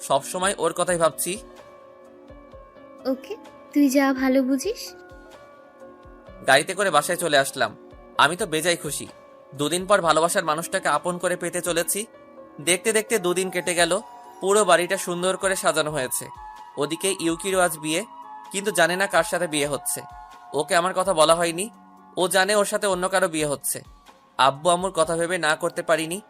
সব সময় ওর কথাই ভাবছি। ওকে, তুই যা ভালো বুঝিস। গাড়িতে করে বাসায় চলে আসলাম। আমি তো বেজায় খুশি। 2 দিন পর ভালোবাসার মানুষটাকে আপন করে পেতে চলেছি। দেখতে দেখতে 2 দিন কেটে গেল। পুরো বাড়িটা সুন্দর করে সাজানো হয়েছে। ওদিকে ইউকিরও আজ বিয়ে, কিন্তু জানে না কার সাথে বিয়ে হচ্ছে। ওকে আমার কথা বলা হয়নি। ও জানে ওর সাথে অন্য কারো বিয়ে হচ্ছে। আব্বু আম্মুর কথা ভেবে না করতে পারিনি।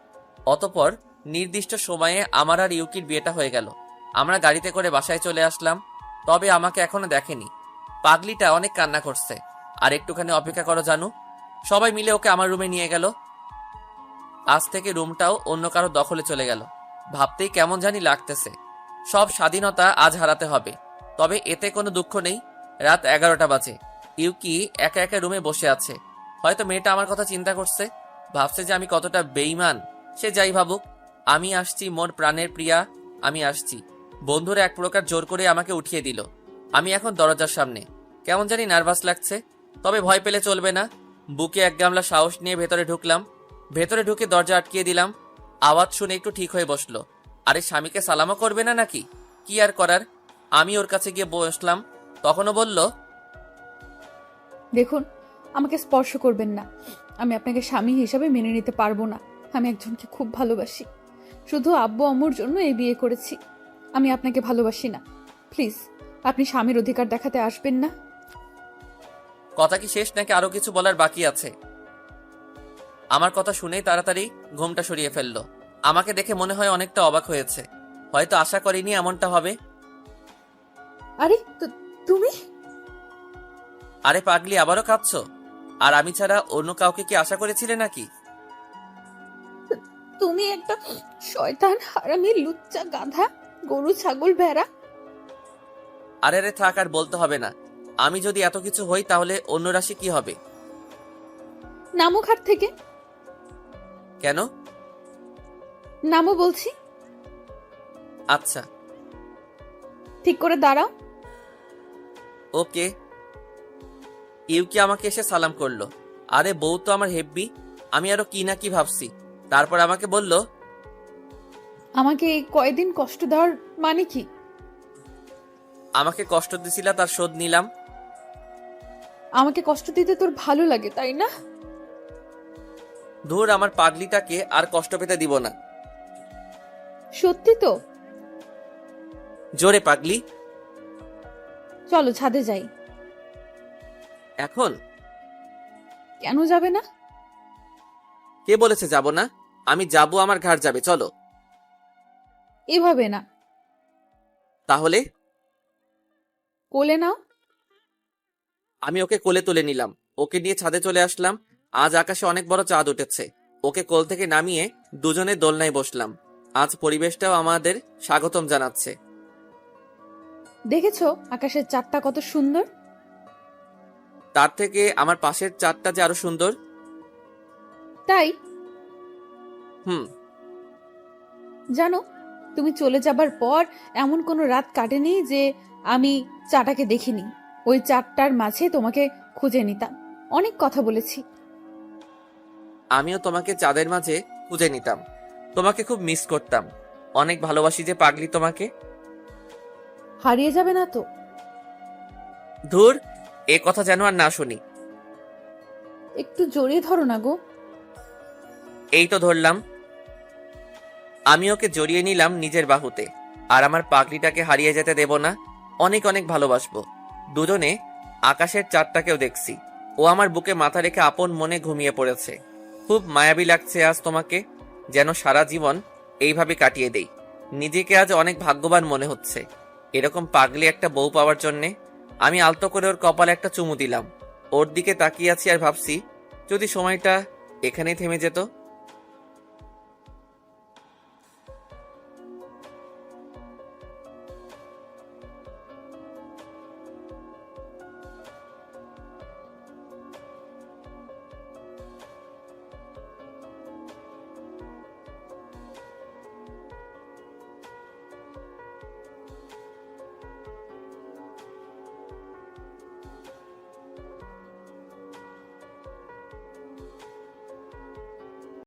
অতপর নির্দিষ্ট সময়ে আমার আর ইউকির বিয়েটা হয়ে গেল। আমরা গাড়িতে করে বাসায় চলে আসলাম। তবে আমাকে এখনো দেখেনি। পাগলিটা অনেক কান্না করছে। আর একটুখানি অপেক্ষা করো জানু, সবাই মিলে ওকে আমার রুমে নিয়ে গেল। আজ থেকে রুমটাও অন্য কারো দখলে চলে গেল। ভাবতেই কেমন জানি লাগতেছে। সব স্বাধীনতা আজ হারাতে হবে। তবে এতে কোনো দুঃখ নেই। রাত 11টা বাজে। ইউকি একা একা রুমে বসে আছে। হয়তো মেয়েটা আমার কথা চিন্তা করছে, ভাবছে যে আমি কতটা বেঈমান। সে যাই ভাবুক, আমি আসছি মোর প্রাণের প্রিয়া, আমি আসছি। বন্ধুরা এক প্রকার জোর করে আমাকে উঠিয়ে দিল। আমি এখন দরজার সামনে। কেমন জানি নার্ভাস লাগছে, তবে ভয় পেলে চলবে না। বুকে এক গামলা সাহস নিয়ে ভেতরে ঢুকলাম। ভেতরে ঢুকে দরজা আটকিয়ে দিলাম। আওয়াজ শুনে একটু ঠিক হয়ে বসলো। আরে স্বামীকে সালামও করবে না নাকি? কি আর করার, আমি ওর কাছে গিয়ে বসলাম। তখনও বলল, দেখুন, আমাকে স্পর্শ করবেন না। আমি আপনাকে স্বামী হিসাবে মেনে নিতে পারবো না। আমি একজনকে খুব ভালোবাসি। শুধু আব্বু আম্মুর জন্য এই বিয়ে করেছি। আমি আপনাকে ভালোবাসি না। প্লিজ, আপনি স্বামীর অধিকার দেখাতে আসবেন না। কথা কি শেষ নাকি আরো কিছু বলার বাকি আছে? আমার কথা শুনেই তাড়াতাড়ি ঘুমটা সরিয়ে ফেললো। আমাকে দেখে মনে হয় অনেকটা অবাক হয়েছে। হয়তো আশা করিনি এমনটা হবে। আরে তুমি? আরে পাগলি, আবারও কাঁদছো? আর আমি ছাড়া অন্য কাউকে কি আশা করেছিলে নাকি? তুমি একটা শয়তান, হারামি, লুচ্চা, গাধা, গরু, ছাগল, ভেড়া। আরে আরে থাক, আর বলতে হবে না। আমি যদি এত কিছু হই তাহলে অন্য রাশি কি হবে? নামো ঘাট থেকে। কেন? নামো বলছি। আচ্ছা ঠিক করে দাঁড়াও। ওকে। ইউকি আমাকে এসে সালাম করলো। আরে বউ তো আমার হেব্বি। আমি আরো কি না কি ভাবছি। তারপর আমাকে বলল, আমাকে এই কয়দিন কষ্ট দেওয়ার মানে কি? আমাকে কষ্ট দিছিলা, তার শোধ নিলাম। আমাকে কষ্ট দিতে তোর ভালো লাগে, তাই না? ধুর, আমার পাগলিটাকে আর কষ্ট পেতে দিব না। সত্যি তো? জোরে পাগলি। চলো ছাদে যাই। এখন? কেন যাবে না? কে বলেছে যাব না? আমি যাব, আমার ঘাড় যাবে, চলো। এভাবে না। তাহলে? কোলে নাও। আমি ওকে কোলে তুলে নিলাম। ওকে নিয়ে ছাদে চলে আসলাম। আজ আকাশে অনেক বড় চাঁদ উঠেছে। ওকে কোল থেকে নামিয়ে দুজনে দোলনায় বসলাম। আজ পরিবেশটাও আমাদের স্বাগতম জানাচ্ছে। দেখেছো আকাশের চাঁদটা কত সুন্দর? তার থেকে আমার পাশের চাঁদটা যে আরো সুন্দর। তাই? হুম। জানো, তুমি চলে যাবার পর এমন কোনো রাত কাটেনি যে আমি চাঁটাকে দেখিনি। ওই চাঁদটার মাঝে তোমাকে খুঁজে নিতাম। অনেক কথা বলেছি। আমিও তোমাকে চাঁদের মাঝে খুঁজে নিতাম। তোমাকে খুব মিস করতাম। অনেক ভালোবাসি যে পাগলি তোমাকে। হারিয়ে যাবে না তো? ধুর, এ কথা যেন আর না শুনি। একটু জড়িয়ে ধরো না গো। এই তো ধরলাম। আমি ওকে জড়িয়ে নিলাম নিজের বাহুতে। আর আমার পাগলিটাকে হারিয়ে যেতে দেব না। অনেক অনেক ভালোবাসবো। দুজনে আকাশের চাঁদটাকেও দেখছি। ও আমার বুকে মাথা রেখে আপন মনে ঘুমিয়ে পড়েছে। খুব মায়াবী লাগছে আজ তোমাকে। যেন সারা জীবন এইভাবে কাটিয়ে দেই। নিজেকে আজ অনেক ভাগ্যবান মনে হচ্ছে এরকম পাগলি একটা বউ পাওয়ার জন্যে। আমি আলতো করে ওর কপালে একটা চুমু দিলাম। ওর দিকে তাকিয়ে আছি আর ভাবছি, যদি সময়টা এখানেই থেমে যেত।